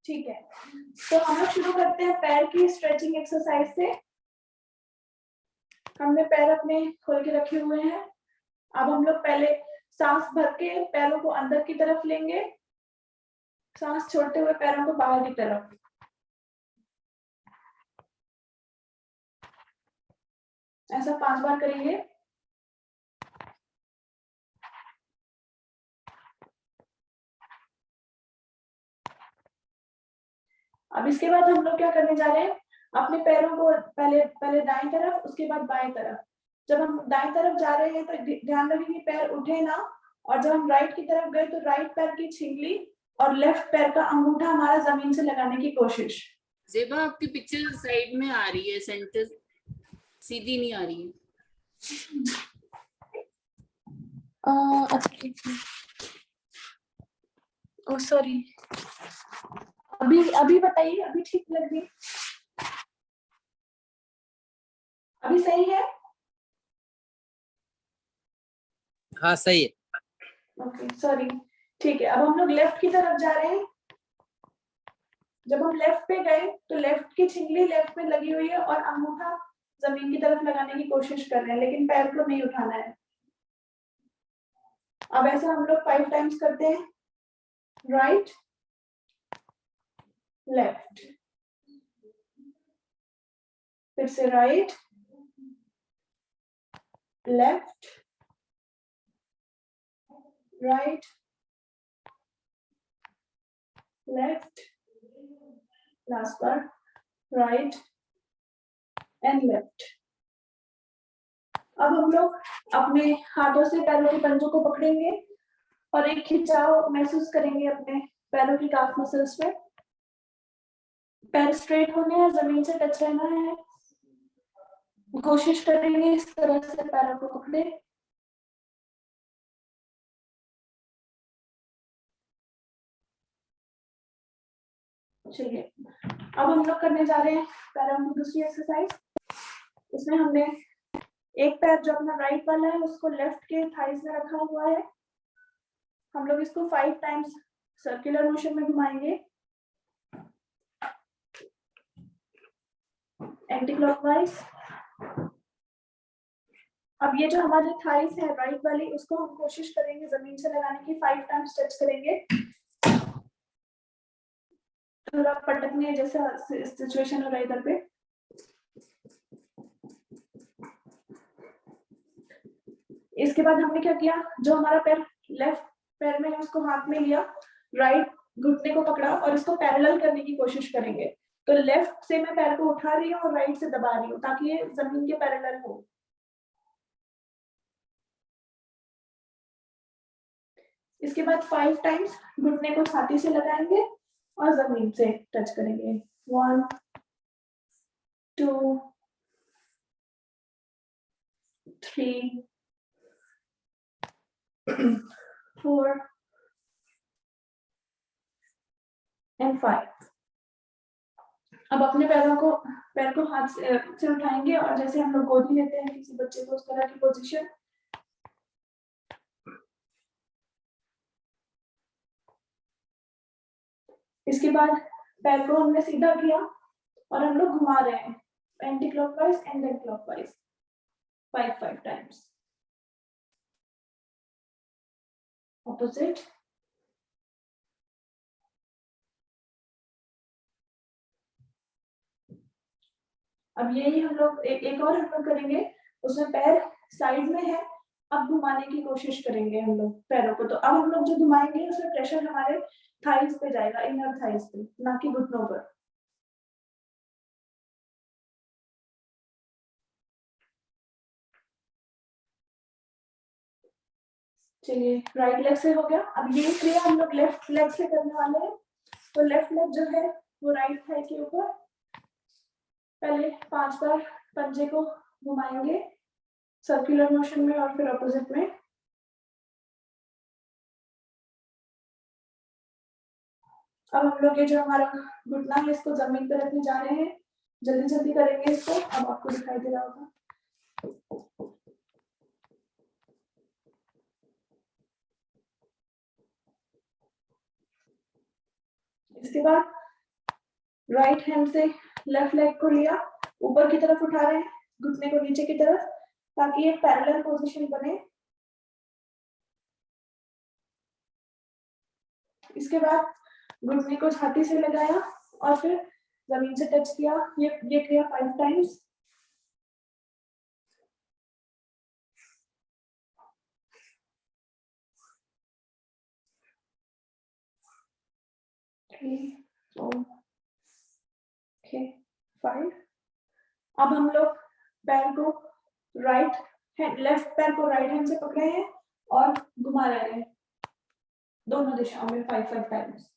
ठीक है, तो हम लोग शुरू करते हैं पैर की स्ट्रेचिंग एक्सरसाइज से। हमने पैर अपने खोल के रखे हुए हैं। अब हम लोग पहले सांस भर के पैरों को अंदर की तरफ लेंगे, सांस छोड़ते हुए पैरों को बाहर की तरफ। ऐसा 5 बार करेंगे। अब इसके बाद हम लोग क्या करने जा रहे हैं, अपने पैरों को पहले दाएं तरफ, उसके बाद बाएं तरफ। जब हम दाएं तरफ जा रहे हैं तो ध्यान रखेंगे पैर उठे ना, और जब हम राइट की तरफ गए तो राइट पैर की छिंगली और लेफ्ट पैर का अंगूठा हमारा जमीन से लगाने की कोशिश। जेबा आपकी पिक्चर साइड में आ रही है, सेंटर सीधी नहीं आ रही है। ओह सॉरी, अभी बताइए, अभी ठीक लग रही? अभी सही है? हाँ सही है। ओके सॉरी, ठीक है। अब हम लोग लेफ्ट की तरफ जा रहे हैं। जब हम लेफ्ट पे गए तो लेफ्ट की छिंगली लेफ्ट में लगी हुई है और अंगूठा जमीन की तरफ लगाने की कोशिश कर रहे हैं, लेकिन पैर को नहीं उठाना है। अब ऐसा हम लोग 5 टाइम्स करते हैं। राइट, लेफ्ट, फिर से right, left, right, left, last bar right and left. अब हम लोग अपने हाथों से पैरों के पंजों को पकड़ेंगे और एक खिंचाव महसूस करेंगे अपने पैरों की काफ मसल्स में। पैर स्ट्रेट होने हैं, जमीन से टच रहना है। कोशिश करेंगे इस तरह से पैरों को पकड़े। चलिए, अब हम लोग करने जा रहे हैं पैरों की दूसरी एक्सरसाइज। इसमें हमने एक पैर जो अपना राइट वाला है उसको लेफ्ट के थाइस में रखा हुआ है। हम लोग इसको 5 टाइम्स सर्कुलर मोशन में घुमाएंगे, एंटी क्लॉकवाइज। अब ये जो हमारी थाइस है राइट वाली, उसको हम कोशिश करेंगे जमीन से लगाने की। 5 टाइम्स टच करेंगे। थोड़ा पटकने जैसा सिचुएशन हो रहा है इधर पे। इसके बाद हमने क्या किया, जो हमारा पैर लेफ्ट पैर में है उसको हाथ में लिया, राइट घुटने को पकड़ा और इसको पैरेलल करने की कोशिश करेंगे। तो लेफ्ट से मैं पैर को उठा रही हूँ और राइट से दबा रही हूँ ताकि ये जमीन के पैरेलल हो। इसके बाद 5 टाइम्स घुटने को छाती से लगाएंगे और जमीन से टच करेंगे। 1 2 3 4 एंड 5। अब अपने पैर को हाथ से उठाएंगे और जैसे हम लोग गोदी लेते हैं किसी बच्चे को, उस तरह की पोजीशन। इसके बाद पैर को हमने सीधा किया और हम लोग घुमा रहे हैं, anti clockwise and then clockwise 5 times. Opposite. अब यही हम लोग एक और हम लोग करेंगे, उसमें पैर साइड में है। अब घुमाने की कोशिश करेंगे हम लोग पैरों को। तो अब हम लोग जो घुमाएंगे उसमें प्रेशर हमारे थाइस पे जाएगा, इनर थाइस पे, ना कि घुटनों पर। चलिए, राइट लेग से हो गया। अब ये क्रिया हम लोग लेफ्ट लेग से करने वाले हैं। तो लेफ्ट लेग जो है वो राइट थाई के ऊपर पहले 5 बार पंजे को घुमाएंगे सर्कुलर मोशन में और फिर ऑपोजिट में। अब हम लोग ये जो हमारा घुटना है इसको जमीन पर रखने जा रहे हैं। जल्दी जल्दी करेंगे इसको। अब आपको दिखाई दे रहा होगा। इसके बाद राइट हैंड से लेफ्ट लेग को लिया, ऊपर की तरफ उठा रहे हैं, घुटने को नीचे की तरफ, ताकि एक पैरेलल पोजीशन बने। इसके बाद घुटने को छाती से लगाया और फिर जमीन से टच किया। ये किया 5 टाइम्स। ओके 5। अब हम लोग पैर को राइट हैंड, लेफ्ट पैर को राइट हैंड से पकड़े हैं और घुमा रहे हैं दोनों दिशाओं में 5 टाइम्स।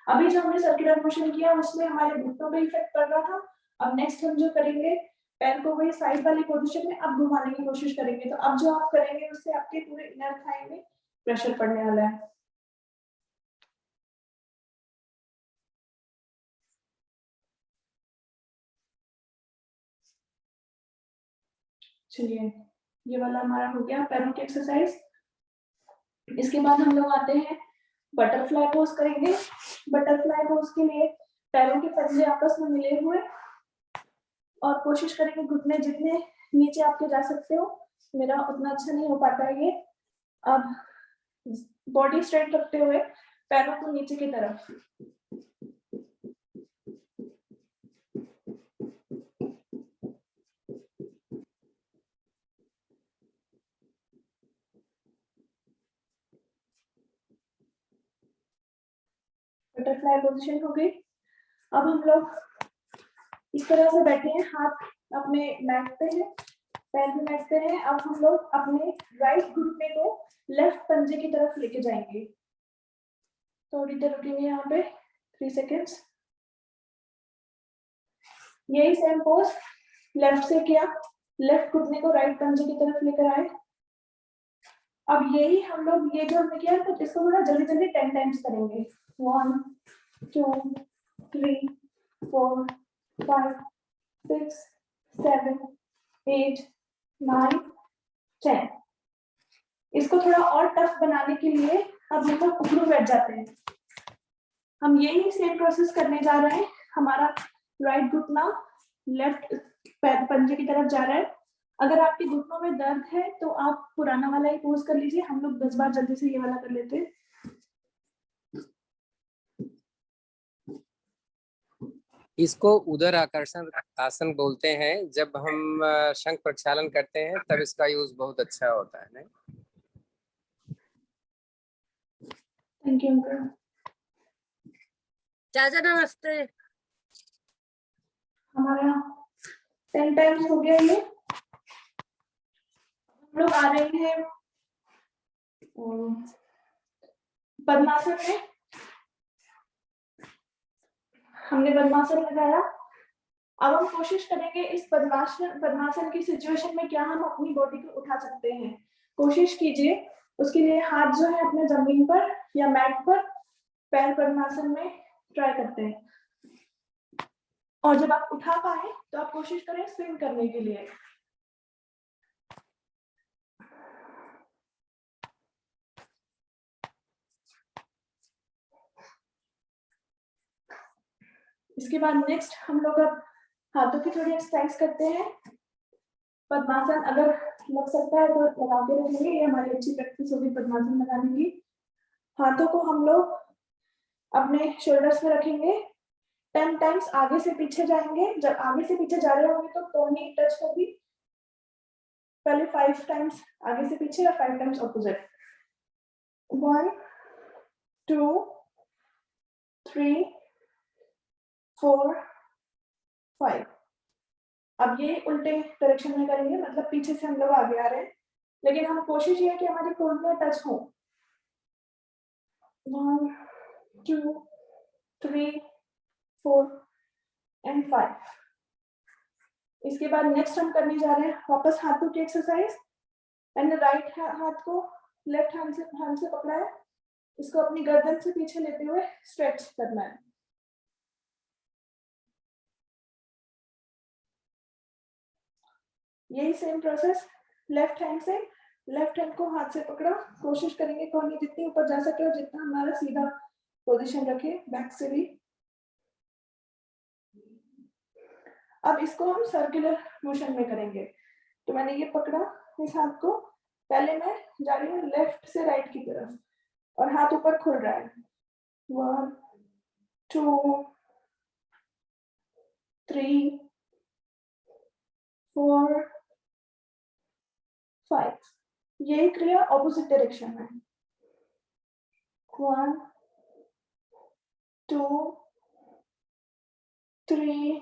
अभी जो हमने सर्कुलर मोशन किया उसमें हमारे घुटनों पे इफेक्ट पड़ रहा था। अब नेक्स्ट हम जो करेंगे, पैर को वही साइड वाली पोजीशन में अब घुमाने की कोशिश करेंगे। तो अब जो आप करेंगे उससे आपके पूरे इनर थाई में प्रेशर पड़ने वाला है। चलिए, ये वाला हमारा हो गया पैरों की एक्सरसाइज। इसके बाद हम लोग आते हैं बटरफ्लाई पोज करेंगे। बटरफ्लाई पोज के लिए पैरों के पंजे आपस में मिले हुए और कोशिश करेंगे घुटने जितने नीचे आपके जा सकते हो। मेरा उतना अच्छा नहीं हो पाता है ये। अब बॉडी स्ट्रेट रखते हुए पैरों को नीचे की तरफ, बटरफ्लाई पोजीशन हो गई। अब हम लोग इस तरह से बैठे हैं, हाथ अपने मैट पे है, पैर भी मैट पे है। अब हम लोग अपने राइट घुटने को लेफ्ट पंजे की तरफ लेके जाएंगे। थोड़ी देर रुकेंगे यहाँ पे 3 सेकेंड्स। यही सेम पोज लेफ्ट से किया, लेफ्ट घुटने को राइट पंजे की तरफ लेकर आए। अब यही हम लोग, ये जो हमने किया तो इसको थोड़ा जल्दी जल्दी 10 टाइम्स करेंगे। 1 2 3 4 5 6 7 8 9 10। इसको थोड़ा और टफ बनाने के लिए अब हम लोग उखड़ू बैठ जाते हैं। हम यही सेम प्रोसेस करने जा रहे हैं। हमारा राइट घुटना लेफ्ट पंजे की तरफ जा रहा है। अगर आपके घुटनों में दर्द है तो आप पुराना वाला ही पोज कर लीजिए। हम लोग 10 बार जल्दी से ये वाला कर लेते हैं। इसको उदर आकर्षण आसन बोलते हैं। जब हम शंख प्रक्षालन करते हैं तब इसका यूज बहुत अच्छा होता है। नहीं? Thank you uncle. चाचा नमस्ते। हमारा 10 टाइम्स हो गया ये। हम लोग आ रहे हैं पद्मासन में। हमने पद्मासन लगाया। अब हम कोशिश करेंगे इस पद्मासन की सिचुएशन में क्या हम अपनी बॉडी को उठा सकते हैं। कोशिश कीजिए। उसके लिए हाथ जो है अपने जमीन पर या मैट पर, पैर पद्मासन में ट्राई करते हैं। और जब आप उठा पाए तो आप कोशिश करें स्विंग करने के लिए। इसके बाद नेक्स्ट हम लोग अब हाथों की थोड़ी एक्सरसाइज करते हैं। पद्मासन अगर लग सकता है तो लगाते रहेंगे, ये हमारी अच्छी प्रैक्टिस होगी पद्मासन लगाने की। हाथों को हम लोग अपने शोल्डर्स में रखेंगे। 10 टाइम्स आगे से पीछे जाएंगे। जब आगे से पीछे जा रहे होंगे तो टोनी टच होगी। पहले 5 टाइम्स आगे से पीछे और 5 टाइम्स ऑपोजिट। 1 2 3 4 5। अब ये उल्टे डायरेक्शन में करेंगे, मतलब पीछे से हम लोग आगे आ रहे हैं, लेकिन हम कोशिश ये है कि हमारी कोहनियां टच हो। 1 2 3 4 एंड 5। इसके बाद नेक्स्ट हम करने जा रहे हैं वापस हाथों की एक्सरसाइज। मैंने राइट हाथ को लेफ्ट हैंड से पकड़ा है। इसको अपनी गर्दन से पीछे लेते हुए स्ट्रेच करना है। यही सेम प्रोसेस लेफ्ट हैंड से, लेफ्ट हैंड को हाथ से पकड़ा, कोशिश करेंगे कोहनी जितनी ऊपर जा सके और जितना हमारा सीधा पोजीशन रखे, बैक से भी। अब इसको हम सर्कुलर मोशन में करेंगे। तो मैंने ये पकड़ा इस हाथ को, पहले मैं जा रही हूँ लेफ्ट से राइट की तरफ और हाथ ऊपर खुल रहा है। 1 2 3 4 5। यही क्रिया ऑपोजिट डायरेक्शन में। 1 2 3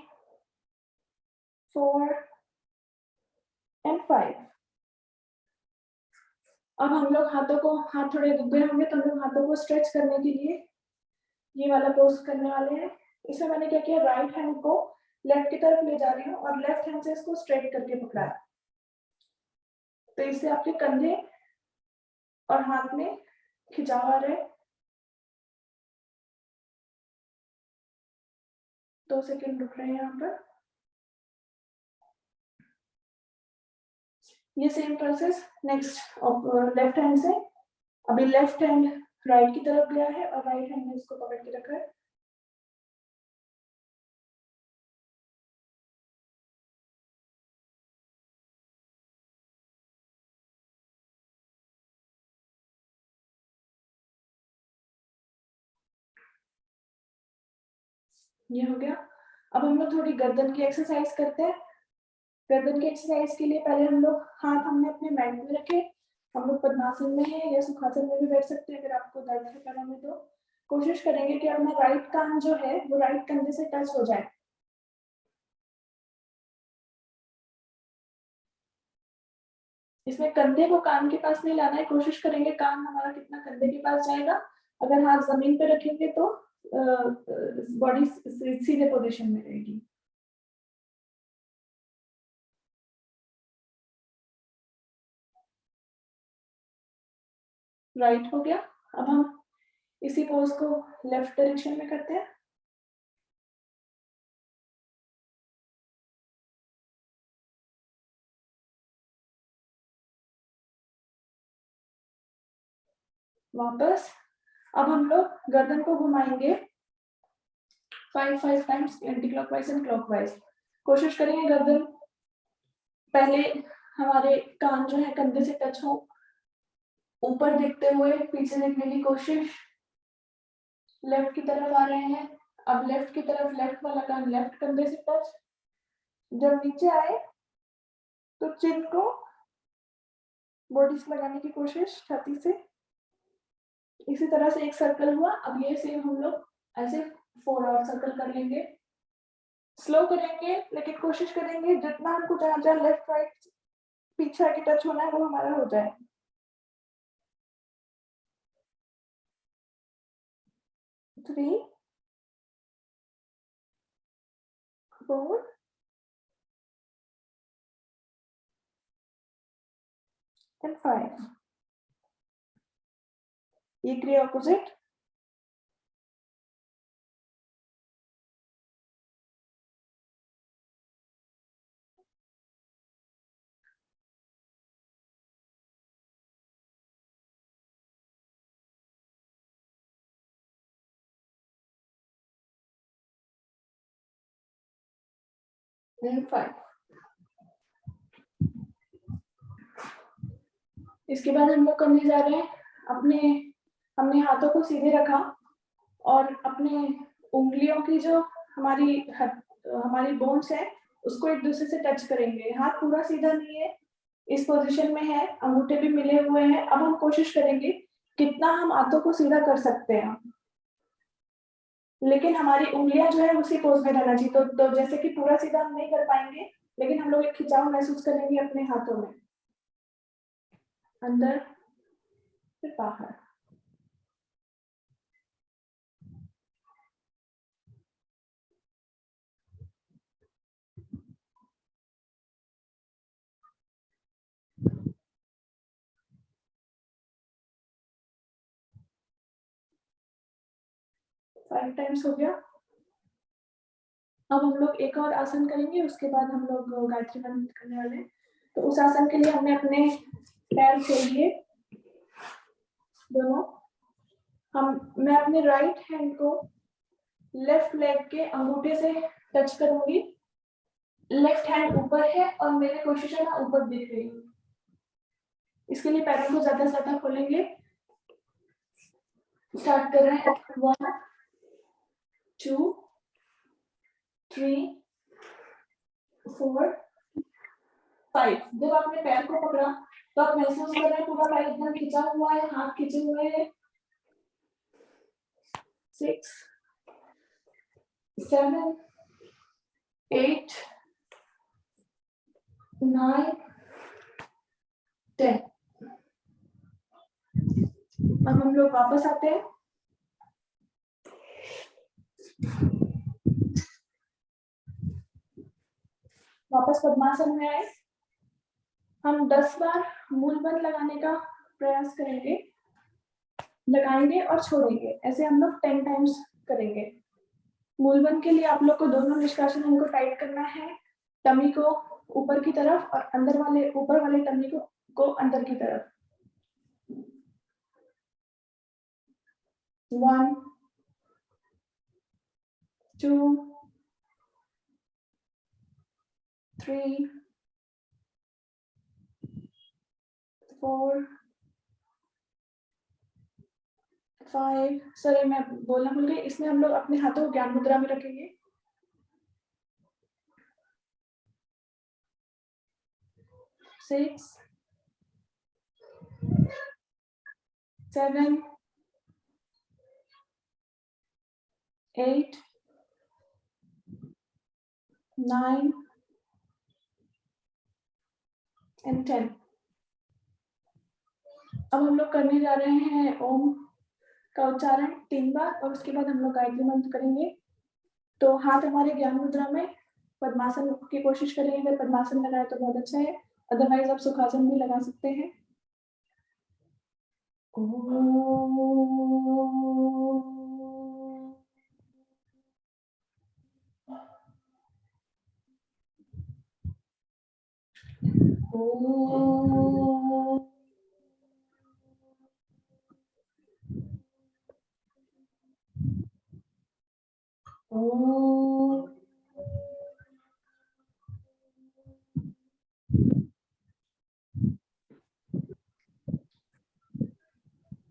4 and 5। अब हम लोग हाथों को, हाथ थोड़े रुक गए होंगे तो हम लोग हाथों को स्ट्रेच करने के लिए ये वाला पोज करने वाले हैं। इसमें मैंने क्या किया, राइट हैंड को लेफ्ट की तरफ ले जा रही हूँ और लेफ्ट हैंड से इसको स्ट्रेट करके पकड़ा। तो इससे आपके कंधे और हाथ में खिंचाव आ रहा है। 2 सेकंड रुक रहे हैं यहाँ पर। ये same process next left hand से। अभी लेफ्ट हैंड राइट की तरफ गया है और राइट हैंड में इसको पकड़ के रखा है। ये हो गया। अब हम लोग थोड़ी गर्दन की एक्सरसाइज करते हैं। गर्दन की एक्सरसाइज के लिए पहले हम लोग हाथ हमने अपने मैट में रखे, हम लोग पद्मासन में है या सुखासन में भी बैठ सकते हैं। अगर आपको दर्द है पैरों में तो कोशिश करेंगे कि अपना राइट कान जो है वो राइट कंधे से टच हो जाए। इसमें कंधे को कान के पास नहीं लाना है, कोशिश करेंगे कान हमारा कितना कंधे के पास जाएगा। अगर हाथ जमीन पे रखेंगे तो बॉडी सीधे पोजीशन में रहेगी। राइट हो गया। अब हम इसी पोज को लेफ्ट डायरेक्शन में करते हैं। वापस। अब हम लोग गर्दन को घुमाएंगे 5 times anti clockwise and clockwise. कोशिश करेंगे गर्दन पहले हमारे कान जो है कंधे से टच हो, ऊपर देखते हुए पीछे देखने की कोशिश। लेफ्ट की तरफ आ रहे हैं। अब लेफ्ट की तरफ, लेफ्ट वाला कान लेफ्ट कंधे से टच। जब नीचे आए तो चिन को बॉडी से लगाने की कोशिश छाती से। इसी तरह से एक सर्कल हुआ। अब ये सेम हम लोग ऐसे 4 और सर्कल कर लेंगे। स्लो करेंगे लेकिन कोशिश करेंगे जितना हमको जहाँ जहाँ लेफ्ट राइट पीछे आके टच होना है वो हमारा हो जाए। 3 4 and 5। ये क्रिया ऑपोजिट। and 5। इसके बाद हम लोग करने जा रहे हैं, हमने हाथों को सीधे रखा और अपने उंगलियों की जो हमारी बोन्स है उसको एक दूसरे से टच करेंगे। हाथ पूरा सीधा नहीं है, इस पोजीशन में है, अंगूठे भी मिले हुए हैं। अब हम कोशिश करेंगे कितना हम हाथों को सीधा कर सकते हैं, लेकिन हमारी उंगलियां जो है उसी पोज में रहना चाहिए। तो जैसे कि पूरा सीधा हम नहीं कर पाएंगे लेकिन हम लोग एक खिंचाव महसूस करेंगे अपने हाथों में, अंदर फिर बाहर। फाइव टाइम्स हो गया। अब हम लोग एक और आसन करेंगे, उसके बाद हम लोग गायत्री मंत्र करने वाले हैं। तो उस आसन के लिए हमने अपने पैर खोल दिए दोनों। मैं अपने राइट हैंड को लेफ्ट लेग के अंगूठे से टच करूंगी। लेफ्ट हैंड ऊपर है और मेरी कोशिश है ना ऊपर दिख रही हूँ। इसके लिए पैरों को ज्यादा से ज्यादा खोलेंगे। स्टार्ट कर रहे हैं 1 2 3 4 5। जब आपने पैर को पकड़ा तो आप महसूस कर रहे हैं पूरा पैर एकदम खिंचा हुआ है, हाथ खींचे हुए हैं। 6 7 8 9 10। अब हम लोग वापस आते हैं। वापस पद्मासन में आए। हम 10 बार मूल बंद लगाने का प्रयास करेंगे। लगाएंगे और छोड़ेंगे, ऐसे हम लोग 10 टाइम्स करेंगे। मूल बंद के लिए आप लोग को दोनों निष्कासन अंग को टाइट करना है, टमी को ऊपर की तरफ और अंदर वाले ऊपर वाले टमी को अंदर की तरफ। 1 2 3 4 5। सॉरी मैं बोलना भूल गई। इसमें हम लोग अपने हाथों को ज्ञान मुद्रा में रखेंगे। 6 7 8 9 and 10। अब हम लोग करने जा रहे हैं ओम का उच्चारण 3 बार और उसके बाद हम लोग गायत्री मंत्र करेंगे। तो हाथ हमारे ज्ञान मुद्रा में, पद्मासन की कोशिश करेंगे। अगर पद्मासन लगाए तो बहुत अच्छा है, अदरवाइज आप सुखासन भी लगा सकते हैं।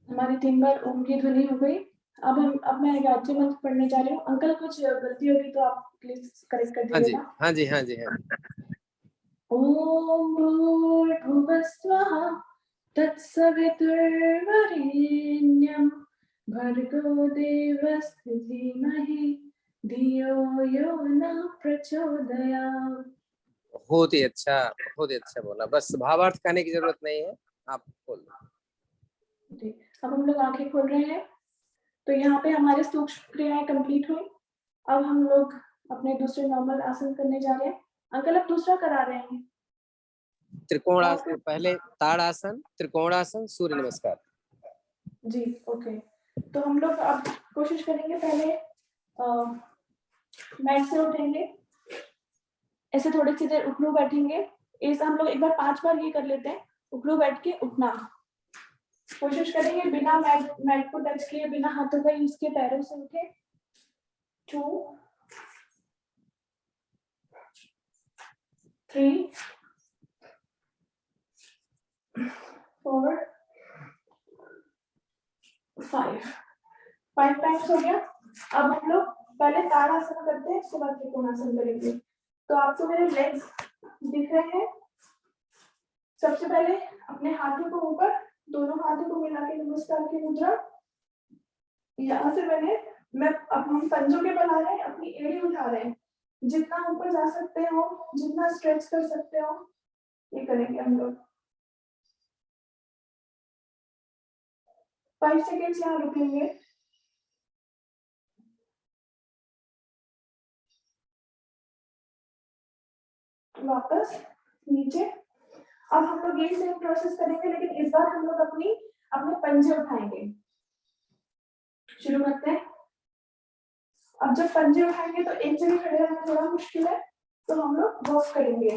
हमारी 3 बार ओम की ध्वनि हो गई। अब मैं गायत्री मंत्र पढ़ने जा रही हूँ। अंकल कुछ गलती होगी तो आप प्लीज करेक्ट कर दीजिएगा। हाँ जी हाँ जी। ओम भूर्भुवः स्वः तत्सवितुर्वरेण्यं भर्गो देवस्य धीमहि धियो यो न प्रचोदयात्। बहुत ही अच्छा बोला। बस भावार्थ कहने की जरूरत नहीं है, आप बोल दो। अब हम लोग आंखें खोल रहे हैं। तो यहाँ पे हमारे सूक्ष्म क्रियाएं कंप्लीट हुई। अब हम लोग अपने दूसरे नॉर्मल आसन करने जा रहे हैं। अंकल अब दूसरा करा रहे हैं। त्रिकोणासन, पहले ताड़ासन, त्रिकोणासन, सूर्य नमस्कार। जी ओके। तो हम लोग अब कोशिश करेंगे, पहले मैट से उठेंगे, ऐसे थोड़ी सी देर उखड़ू बैठेंगे। ऐसा हम लोग एक बार 5 बार ये कर लेते हैं। उखड़ू बैठ के उठना कोशिश करेंगे, बिना मैट को टच किए, बिना हाथों का यूज किए पैरों से उठे। 2 3 4 5 टाइम्स हो गया। अब हम लोग पहले ताड़ासन करते हैं, उसके बाद त्रिकोणासन करेंगे। तो आपको मेरे लेग्स दिख रहे हैं। सबसे पहले अपने हाथों को ऊपर, दोनों हाथों को मिला के नमस्कार की मुद्रा। यहाँ से मैं अब हम पंजों के बल आ रहे हैं, अपनी एड़ी उठा रहे हैं। जितना ऊपर जा सकते हो, जितना स्ट्रेच कर सकते हो, ये करेंगे हम लोग। 5 सेकेंड्स यहाँ रुकेंगे। वापस नीचे। अब हम लोग ये सेम प्रोसेस करेंगे, लेकिन इस बार हम लोग अपने पंजे उठाएंगे। शुरू करते हैं। अब जब पंजे उठाएंगे तो एक जगह खड़े रहना थोड़ा मुश्किल है, तो हम लोग वॉक करेंगे।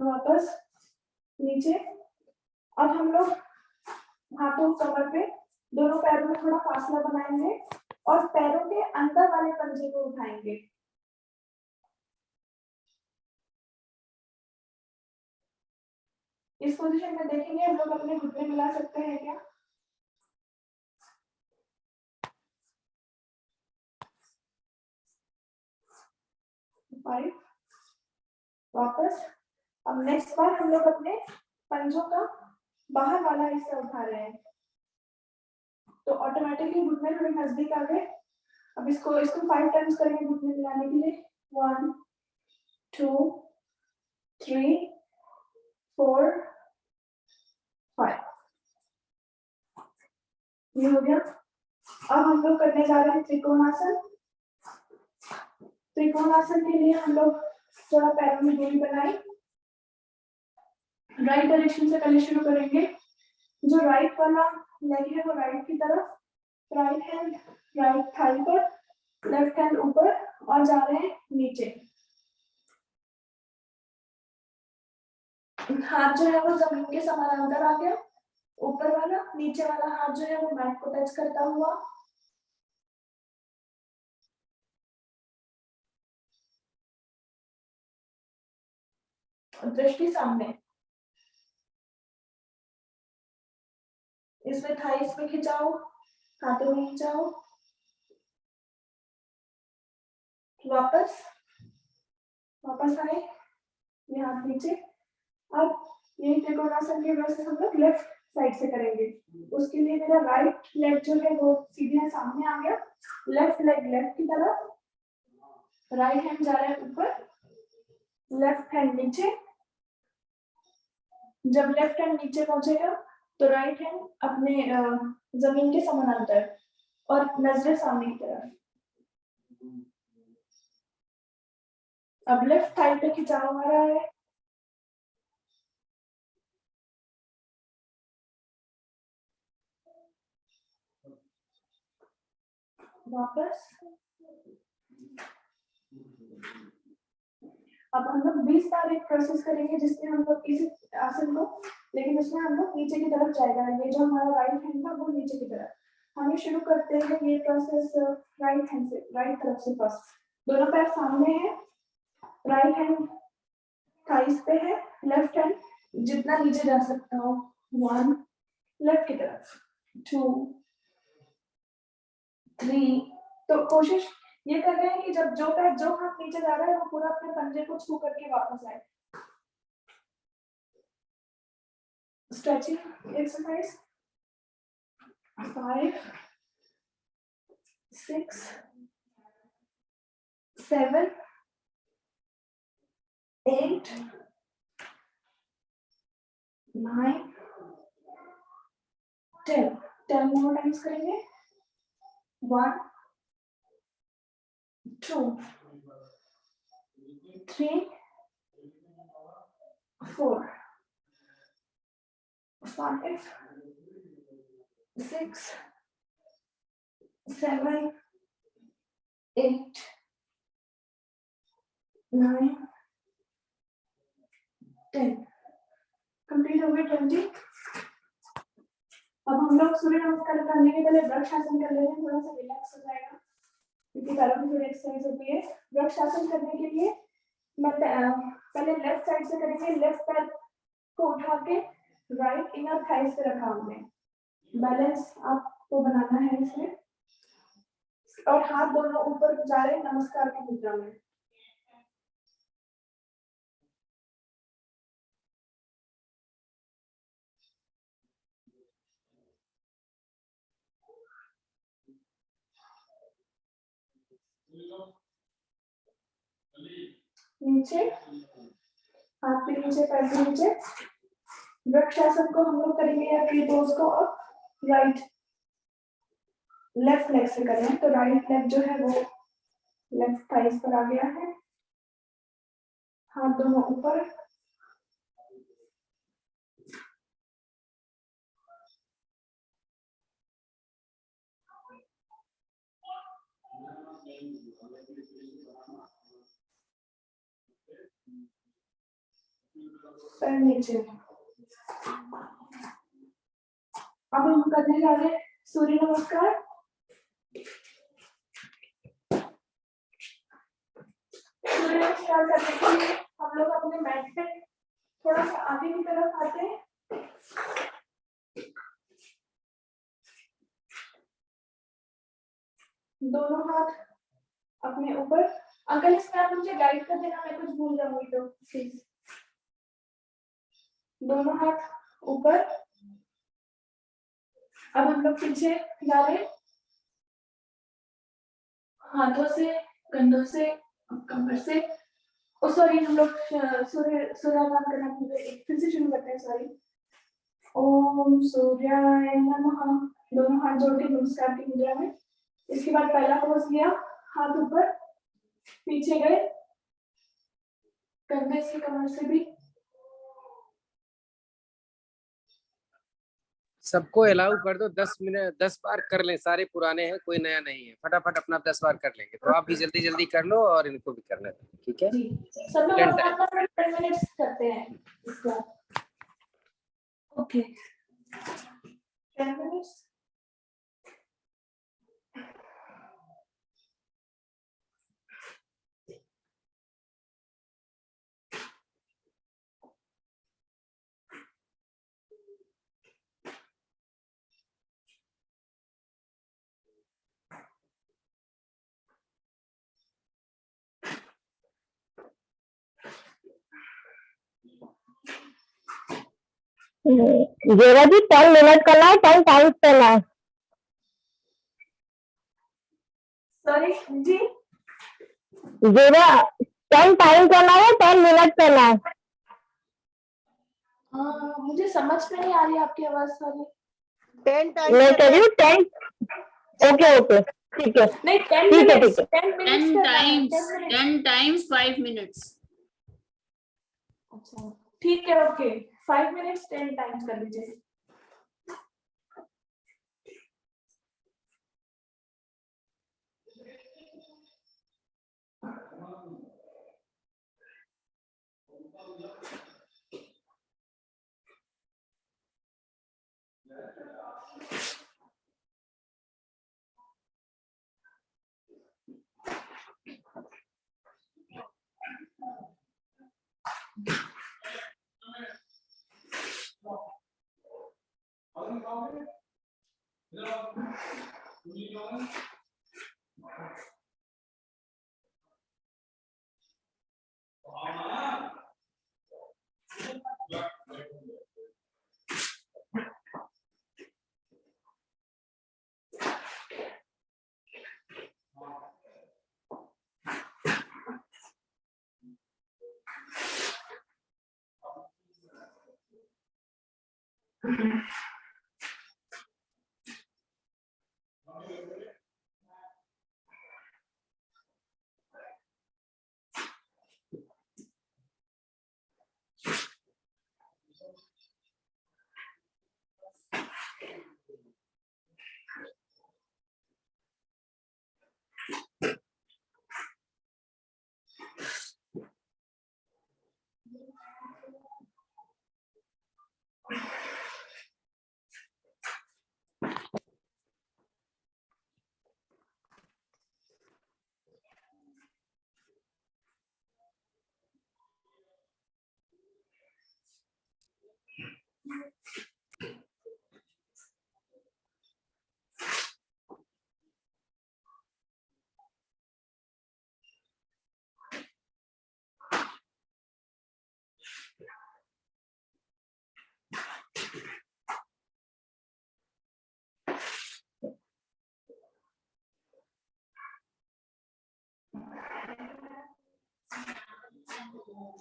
वापस नीचे। अब हम लोग हाथों कमर पे दोनों पैरों में थोड़ा फासला बनाएंगे और पैरों के अंदर वाले पंजे को उठाएंगे। इस पोजीशन में देखेंगे हम लोग अपने घुटने मिला सकते हैं क्या? फाइव। वापस। अब नेक्स्ट बार हम लोग अपने पंजों का बाहर वाला हिस्सा उठा रहे हैं, तो ऑटोमेटिकली घुटने थोड़े नजदीक आ गए। अब इसको 5 टाइम्स करेंगे घुटने मिलाने के लिए। 1 2 3 4 5। ये हो गया। अब हम लोग करने जा रहे हैं त्रिकोणासन। त्रिकोणासन के लिए हम लोग थोड़ा पैरों में दूरी बनाई। राइट डायरेक्शन से पहले शुरू करेंगे। जो राइट वाला लेग है वो राइट की तरफ, राइट हैंड राइट थाई पर, लेफ्ट हैंड ऊपर और जा रहे हैं नीचे। हाथ जो है वो जमीन के समानांतर आ गया, ऊपर वाला। नीचे वाला हाथ जो है वो मैट को टच करता हुआ। दृष्टि सामने। इसमें थाइस में खिंचाओ, हाथों में खिंचाओ। वापस वापस आए, ये हाथ नीचे। अब यही त्रिकोणासन के प्रोसेस हम लोग लेफ्ट साइड से करेंगे। उसके लिए मेरा राइट लेग जो है वो सीधे सामने आ गया, लेफ्ट लेग लेफ्ट की तरफ, राइट हैंड जा रहा है ऊपर, लेफ्ट हैंड नीचे। जब लेफ्ट हैंड नीचे पहुंचेगा तो राइट हैंड अपने जमीन के समानांतर और नजरें सामने की तरफ। अब लेफ्ट थाई पे खिंचाव आ रहा है। वापस। अब हम लोग 20 बार एक प्रोसेस करेंगे जिसमें हम लोग इस आसन को, लेकिन उसमें हम लोग नीचे की तरफ जाएगा। ये जो हमारा राइट हैंड था वो नीचे की तरफ। हमें शुरू करते हैं ये प्रोसेस राइट हैंड से, राइट तरफ से। फर्स्ट दोनों पैर सामने हैं, राइट हैंड थाइस पे है, लेफ्ट हैंड जितना नीचे जा सकता हो। 1 लेफ्ट की तरफ, 2 3। तो कोशिश ये कर रहे हैं कि जब जो पैर जो हाथ नीचे जा रहा है वो पूरा अपने पंजे को छू करके वापस आए। Stretching exercise. 5 6 7 8 9 10। 10 मोर टाइम्स करेंगे। 1 2 3 4 5 6 7 8 9 10। कंप्लीट हो गए 20। अब हम लोग सूर्य नमस्कार करने के पहले वृक्ष आसन कर लेते हैं, थोड़ा सा रिलैक्स हो जाएगा क्योंकि पैरों की थोड़ी एक्सरसाइज होती है। वृक्ष आसन करने के लिए मैं पहले लेफ्ट साइड से करेंगे। लेफ्ट पैर को उठा के राइट इनर थाइस पे रखा हमने। बैलेंस आपको बनाना है इसमें, और हाथ दोनों ऊपर जा रहे हैं नमस्कार की मुद्रा में। नीचे हाथ के नीचे, पैर के नीचे। वृक्षासन को हम लोग करेंगे या ट्री पोज को अब राइट लेफ्ट लेग से करें, तो राइट लेग जो है वो लेफ्ट थाइस पर आ गया है, हाथ दोनों ऊपर। पैर नीचे। अब हम करने जा रहे हैं सूर्य नमस्कार। सूर्य नमस्कार करने के लिए हम लोग अपने मैट पे थोड़ा सा आगे की तरफ आते हैं। दोनों हाथ अपने ऊपर। अंकल इसमें आप मुझे गाइड कर देना, मैं कुछ भूल जाऊंगी तो प्लीज। दोनों हाथ ऊपर। अब हम लोग पीछे जा रहे हैं, हाथों से, कंधों से, कमर से। सॉरी, हम लोग सूर्यागान करना भूल गए। फिर से शुरू करते हैं, सॉरी। ओम सूर्याय नमः। दोनों हाथ जोड़ के नमस्कार की मुद्रा में। इसके बाद पहला पोज लिया, हाथ ऊपर, पीछे गए, कंधे से, कमर से भी। सबको अलाउ कर दो, 10 मिनट 10 बार कर लें, सारे पुराने हैं, कोई नया नहीं है, फटाफट अपना 10 बार कर लेंगे। तो आप भी जल्दी जल्दी कर लो और इनको भी करने दो, ठीक है। जी, सब लोग 10 अपना टाइम। 10 मिनट्स करते हैं इसका। Okay, 10 minutes. जेवा जी 10 मिनट करना है, 10 टाइम्स करना है। सॉरी जी, जेवा 10 टाइम करना है, 10 मिनट करना है। मुझे समझ में नहीं आ रही आपकी आवाज, सॉरी। 10 टाइम्स मैं कह रही हूँ 10। 10 ओके ओके, ठीक है नहीं, 10 ठीक है मिनट्स, ठीक है। 10 मिनट्स 10 करना है, times 10 मिनट्स। 10 times 5 minutes. अच्छा ठीक है, ओके। 5 मिनट्स 10 टाइम्स कर लीजिए।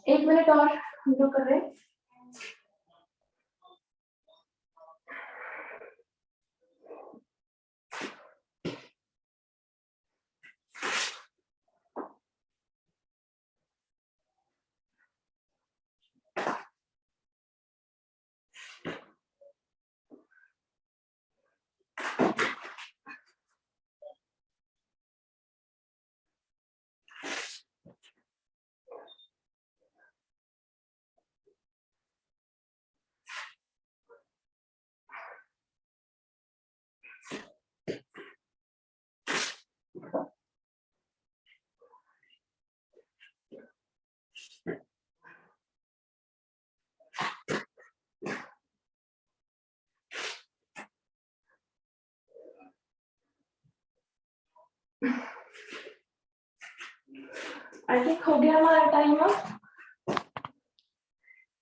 एक मिनट और हम लोग कर रहे हैं। आई थिंक हो गया हमारा टाइम अब।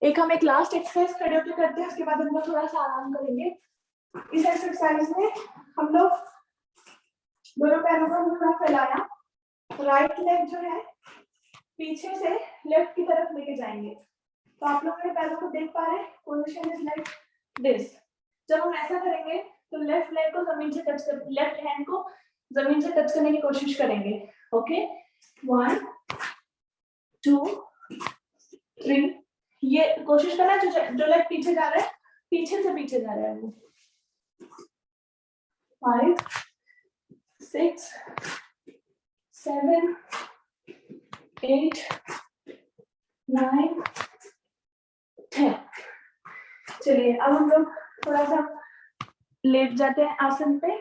एक हम एक लास्ट एक्सरसाइज खड़े होकर करते हैं, उसके बाद हम लोग थोड़ा सा आराम करेंगे। इस एक्सरसाइज में हम लोग दोनों पैरों को हमने थोड़ा फैलाया, राइट लेग जो है पीछे से लेफ्ट की तरफ लेके जाएंगे। तो आप लोग मेरे पैरों को देख पा रहे हैं, पोजीशन इज लाइक दिस। जब हम ऐसा करेंगे तो लेफ्ट लेग को जमीन से टच कर, लेफ्ट हैंड को जमीन से टच करने की कोशिश करेंगे। ओके, 1 2 3, ये कोशिश करना जो लेग पीछे जा रहा है, पीछे से पीछे जा रहा है वो। 5 6 7 8 9 10। चलिए अब हम लोग थोड़ा सा लेट जाते हैं आसन पे,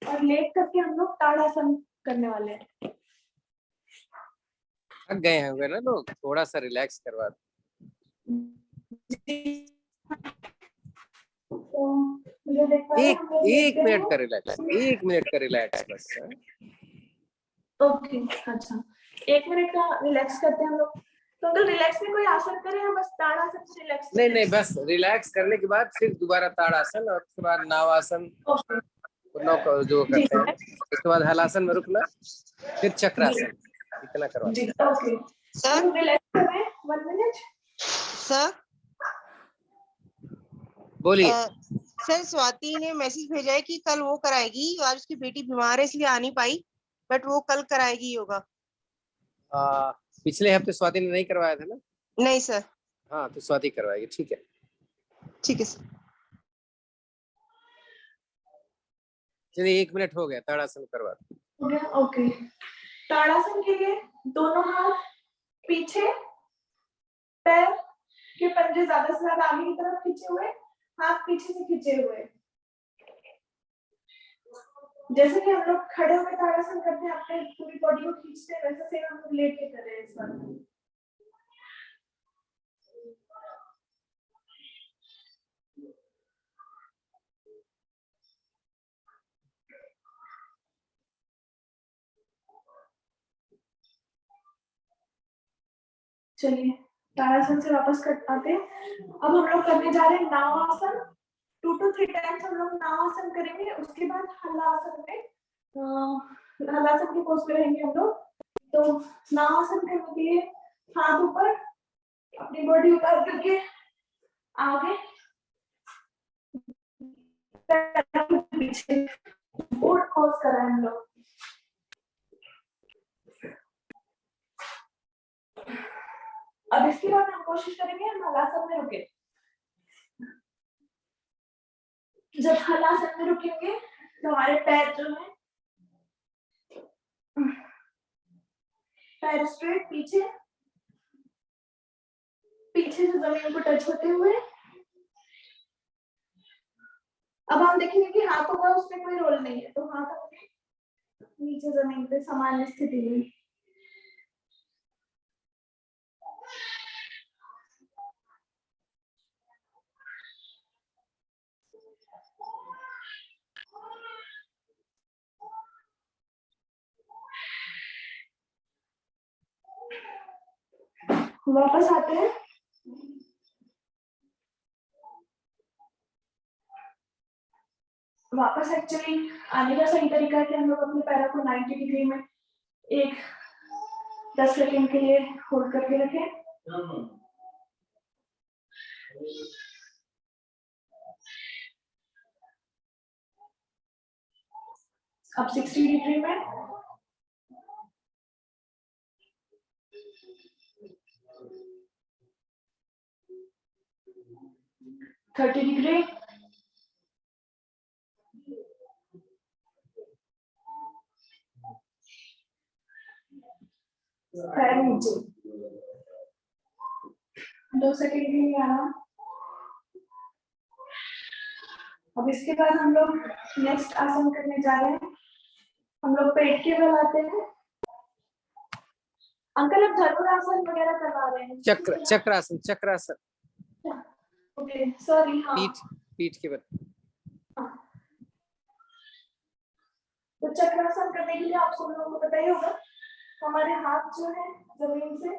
और लेट करके हम लोग ताड़ासन करने वाले हैं। थक गए होंगे ना लोग, थोड़ा सा रिलैक्स करवा दो। तो मुझे देख पा रहे हैं, हम लोग एक लेटते मिनट हैं। का रिलैक्स, 1 मिनट का रिलैक्स बस। ओके, अच्छा 1 मिनट का रिलैक्स करते हैं हम लोग। तो अगर रिलैक्स में कोई आसन करें, हम बस ताड़ासन से रिलैक्स नहीं, बस रिलैक्स करने के बाद फिर दोबारा ताड़ासन, और उसके बाद नावासन, ओके जो जी करते हैं, उसके बाद हलासन में रुकना, फिर चक्रासन, इतना करवा। जी ओके सर हम रिलैक्स कर रहे हैं 1 मिनट। सर बोलिए। सर स्वाति ने मैसेज भेजा है कि कल वो कराएगी, आज उसकी बेटी बीमार है इसलिए आ नहीं पाई, बट वो कल कराएगी योगा। पिछले हफ्ते स्वाति ने नहीं करवाया था ना? नहीं सर। हाँ, तो स्वाति करवाएगी, ठीक है। ठीक है सर। चलिए 1 मिनट हो गया, ताड़ासन करवा दो। हो गया, ओके। ताड़ासन के लिए दोनों हाथ पीछे, पैर के पंजे ज्यादा से ज्यादा आगे की तरफ खींचे हुए, हाथ पीछे से खींचे हुए। जैसे कि हम लोग खड़े होकर ताड़ासन करते हैं, अपने पूरी बॉडी को खींचते हैं, वैसे सेम हम लोग लेट के कर रहे हैं इस बार। चलिए ताड़ासन से वापस आते हैं। अब हम लोग करने जा रहे हैं नावासन। 2 to 3 टाइम्स हम लोग नावासन करेंगे, उसके बाद हलासन में हलासन की पोज में रहेंगे हम लोग। तो नावासन करने के लिए हाथ ऊपर, अपनी बॉडी ऊपर करके आगे, पीछे बोर्ड पोज कर रहे हैं हम लोग। अब इसके बाद हम कोशिश करेंगे हम हलासन में रुके। जब हलासन में रुकेंगे तो हमारे पैर जो है, पैर स्ट्रेट पीछे, पीछे से जमीन को टच होते हुए। अब हम देखेंगे कि हाथों का उसमें कोई रोल नहीं है, तो हाथ अपने नीचे जमीन पे सामान्य स्थिति में। वापस आते हैं। वापस एक्चुअली आने का सही तरीका है कि हम लोग अपने पैरों को 90 डिग्री में 10 सेकंड के लिए होल्ड करके रखें। अब 60 डिग्री में, थर्टी डिग्री, पैर नीचे, 2 सेकंड के लिए आराम। अब इसके बाद हम लोग नेक्स्ट आसन करने जा रहे हैं। हम लोग पेट के बल आते हैं। अंकल अब धनुरासन वगैरह करवा रहे हैं। चक्रासन, चक्रासन। ओके सॉरी, हाँ पीठ के बल। तो चक्रासन करने के लिए आप सब लोगों को पता ही होगा हमारे हाथ जो है जमीन से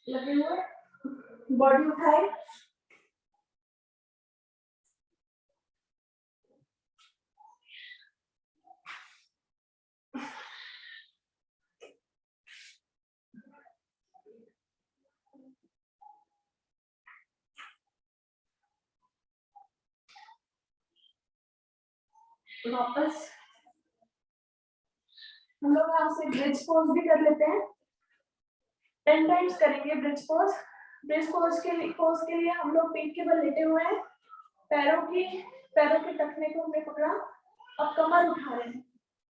लगे हुए, बॉडी उठाए, वापस हम लोग यहाँ से ब्रिज पोज भी कर लेते हैं। 10 टाइम्स करेंगे ब्रिज पोज। ब्रिज पोज के लिए हम लोग पीठ के बल लेटे हुए हैं, पैरों के टखने को हमने पकड़ा, अब कमर उठा रहे हैं,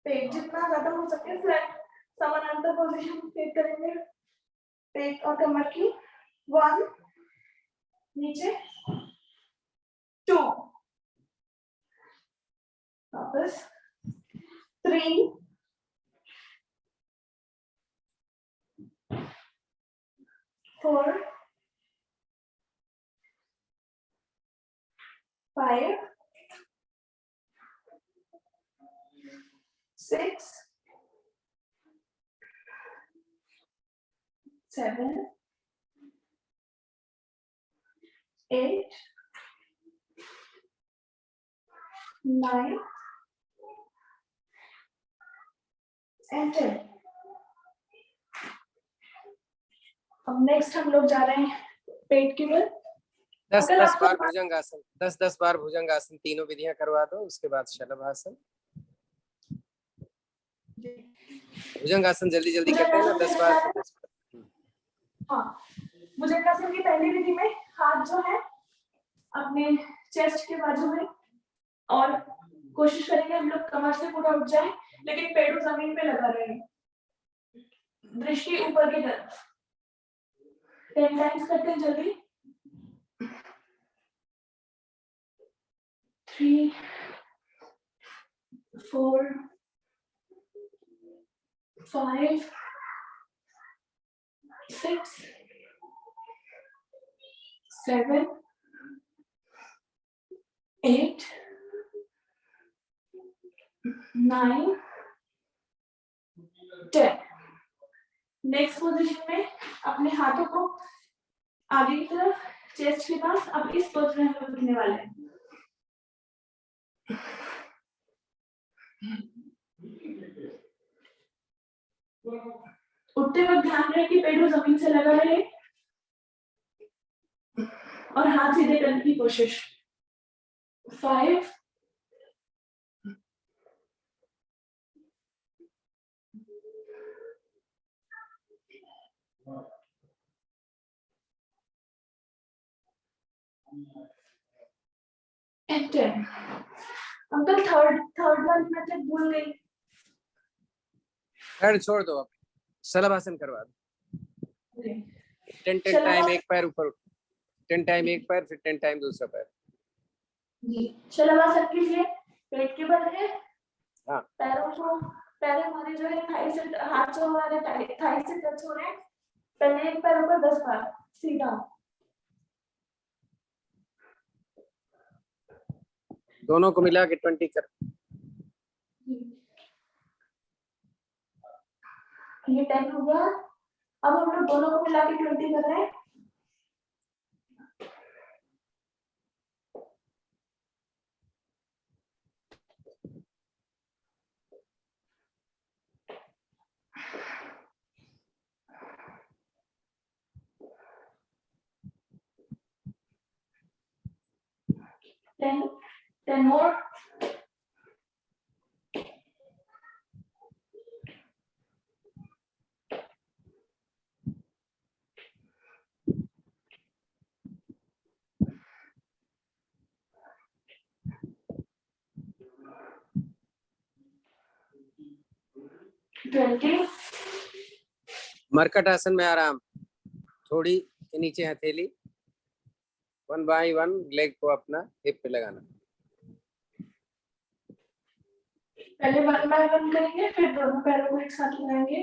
पेट जितना ज्यादा हो सके फ्लैट समानांतर पोजीशन क्रिएट करेंगे, पेट और कमर की। 1 नीचे, 2 वापस, 3 4 5 6 7 8 9 and 10। अब नेक्स्ट हम लोग जा रहे हैं पेट के बल। 10 अगर 10 आपको बार भुजंगासन, 10 बार भुजंगासन, तीनों विधियां करवा दो। उसके बाद शलभासन। भुजंगासन जल्दी जल्दी करते हैं ना, 10 बार फिर 10 बार। हाँ, भुजंगासन की पहली विधि में हाथ जो है अपने चेस्ट के बाजू में, और कोशिश करेंगे हम लोग कमर से पूरा उठ जाए, लेकिन पेड़ जमीन पे लगा रहे, दृष्टि ऊपर की तरफ। 10 टाइम्स करते हैं जल्दी। 3 4 5 6 7 8 9 10। नेक्स्ट पोजीशन में अपने हाथों को आगे की तरफ चेस्ट के पास, अब इस पोज में हम लोग उठने वाले हैं। उठते वक्त ध्यान रहे कि पेट जमीन से लगा रहे और हाथ सीधे करने की कोशिश। 5 and 10। Uncle third one method भूल गई। थर्ड छोड़ दो, अब शलभासन करवा दो। 10 टाइम एक पैर ऊपर, 10 टाइम एक पैर, फिर 10 टाइम दूसरा पैर। जी, शलभासन के लिए पेट के बल है। हाँ। पैर हमारे जो है थाई से, हाथ जो हमारे थाई से टच हो रहे हैं, पहले एक पैर ऊपर 10 बार सीधा। दोनों को मिला के 20 कर। ये 10 हो गया। अब हम लोग दोनों को मिला के 20 कर रहे हैं। Ten more. मरकट आसन में आराम, थोड़ी के नीचे हथेली, 1 बाय 1 लेग को अपना हिप पे लगाना। पहले 1 बाय 1 करेंगे, फिर दोनों पैरों को एक साथ लगाएंगे।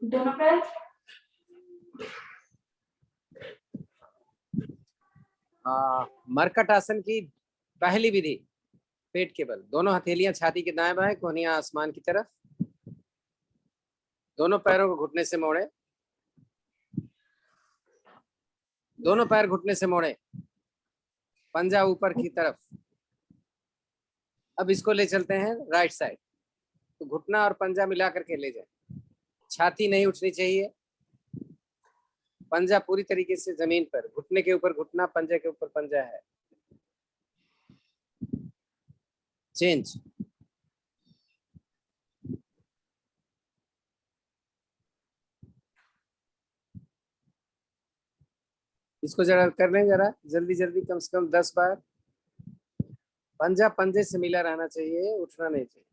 दोनों पैर। मरकट आसन की पहली विधि, पेट के बल, दोनों हथेलियां छाती के दाएं बाएं, कोहनियां आसमान की तरफ। दोनों पैरों को घुटने से मोड़े, दोनों पैर घुटने से मोड़े, पंजा ऊपर की तरफ। अब इसको ले चलते हैं राइट साइड, तो घुटना और पंजा मिला करके ले जाए। छाती नहीं उठनी चाहिए, पंजा पूरी तरीके से जमीन पर, घुटने के ऊपर घुटना, पंजे के ऊपर पंजा है। चेंज। इसको जरा कर लें, जरा जल्दी जल्दी, कम से कम 10 बार। पंजा पंजे से मिला रहना चाहिए, उठना नहीं चाहिए।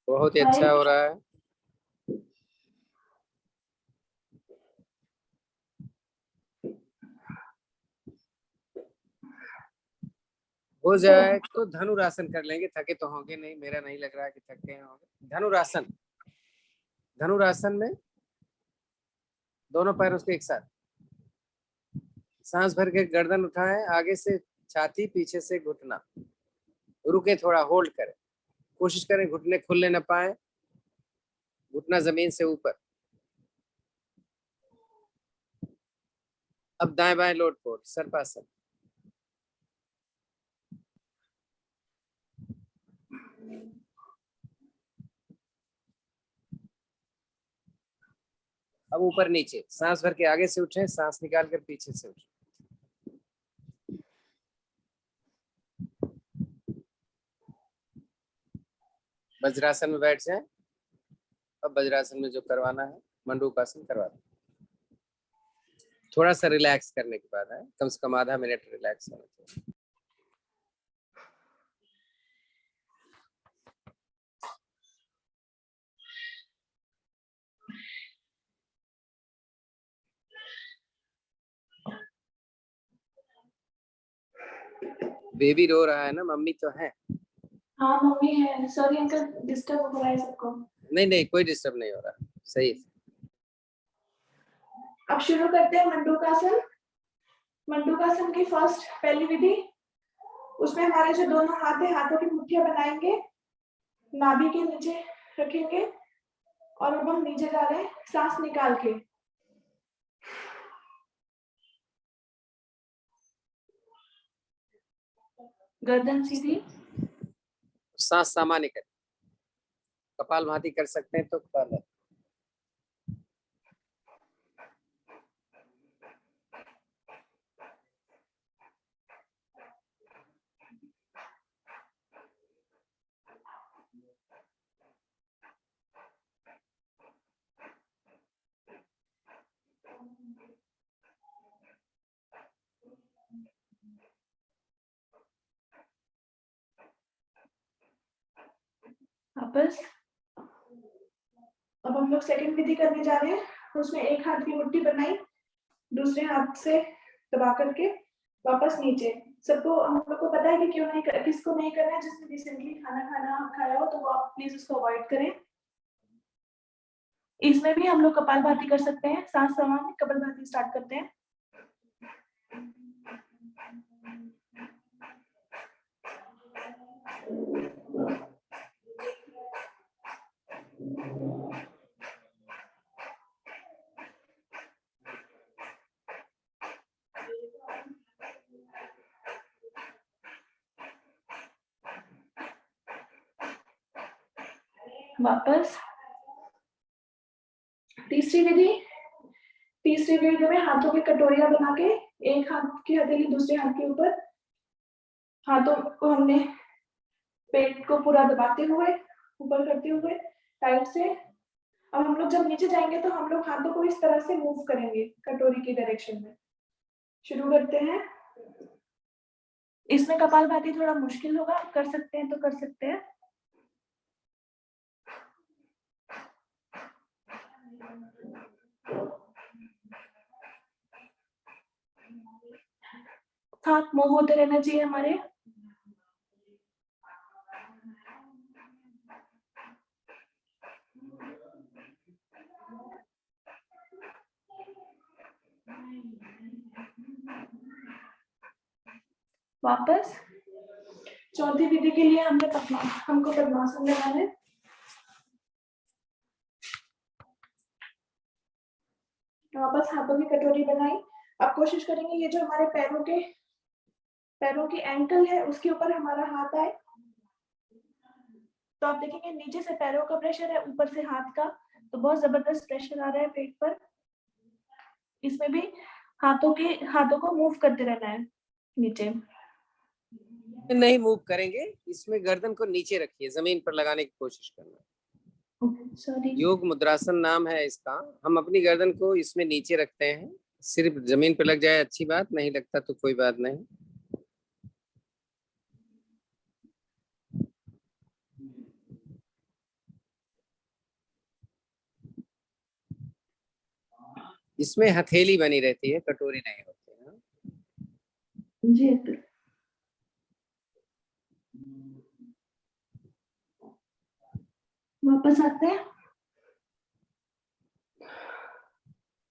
बहुत ही अच्छा हो रहा है। हो जाए तो धनुरासन कर लेंगे, थके तो होंगे नहीं, मेरा नहीं लग रहा है कि थके होंगे। धनुरासन, धनुरासन में दोनों पैर उसके एक साथ, सांस भर के गर्दन उठाएं, आगे से छाती, पीछे से घुटना, रुके थोड़ा, होल्ड करें, कोशिश करें घुटने खुलने न पाए, घुटना जमीन से ऊपर। अब दाएं बाएं लोट पोट, सर्पासन। अब ऊपर नीचे, सांस भर के आगे से उठें, सांस निकाल कर पीछे से उठें। वज्रासन में बैठ जाएं। अब वज्रासन में जो करवाना है, मंडूकासन करवा दें। थोड़ा सा रिलैक्स करने के बाद है, कम से कम आधा मिनट रिलैक्स होना चाहिए। बेबी रो रहा है ना, मम्मी तो है। हाँ मम्मी है, सॉरी अंकल डिस्टर्ब हो रहा है सबको। नहीं नहीं, कोई डिस्टर्ब नहीं हो रहा, सही है। अब शुरू करते हैं मंडूकासन। मंडूकासन की पहली विधि, उसमें हमारे जो दोनों हाथ है, हाथों की मुट्ठियां बनाएंगे, नाभि के नीचे रखेंगे और अब हम नीचे जा रहे हैं सांस निकाल के। गर्दन सीधी, सांस सामान्य करें, कपालभाति कर सकते हैं तो कपाल। वापस। अब हम लोग सेकंड विधि करने जा रहे हैं, उसमें एक हाथ की मुट्ठी बनाई, दूसरे हाथ से दबा करके वापस नीचे। सबको, हम लोग को पता है कि क्यों नहीं किसको नहीं करना है, जिसने रिसेंटली खाना खाया हो तो वो आप प्लीज उसको अवॉइड करें। इसमें भी हम लोग कपालभाति कर सकते हैं, सांस सामान्य कपालभाति स्टार्ट करते हैं। वापस। तीसरी विधि में हाथों की कटोरियां बना के, एक हाथ की हथेली दूसरे हाथ के ऊपर, हाथों को हमने पेट को पूरा दबाते हुए, ऊपर करते हुए टाइट से। अब हम लोग जब नीचे जाएंगे तो हम लोग हाथों को इस तरह से मूव करेंगे कटोरी की डायरेक्शन में। शुरू करते हैं। इसमें कपालभाति थोड़ा मुश्किल होगा, कर सकते हैं तो कर सकते हैं। हाथ मूव होते रहना चाहिए हमारे। वापस चौथी विधि के लिए हमको पद्मासन लगाना है। वापस हाथों की कटोरी बनाई। अब कोशिश करेंगे ये जो हमारे पैरों की एंकल है उसके ऊपर हमारा हाथ आए। तो आप देखेंगे नीचे से पैरों का प्रेशर है, ऊपर से हाथ का, तो बहुत जबरदस्त प्रेशर आ रहा है पेट पर। इसमें भी हाथों को मूव करते रहना है नीचे। नहीं मूव करेंगे, इसमें गर्दन को नीचे रखिए, जमीन पर लगाने की कोशिश करना। सॉरी, योग मुद्रासन नाम है इसका। हम अपनी गर्दन को इसमें नीचे रखते हैं, सिर्फ जमीन पर लग जाए अच्छी बात, नहीं लगता तो कोई बात नहीं। इसमें हथेली बनी रहती है, कटोरी नहीं होती है। जी वापस आते हैं।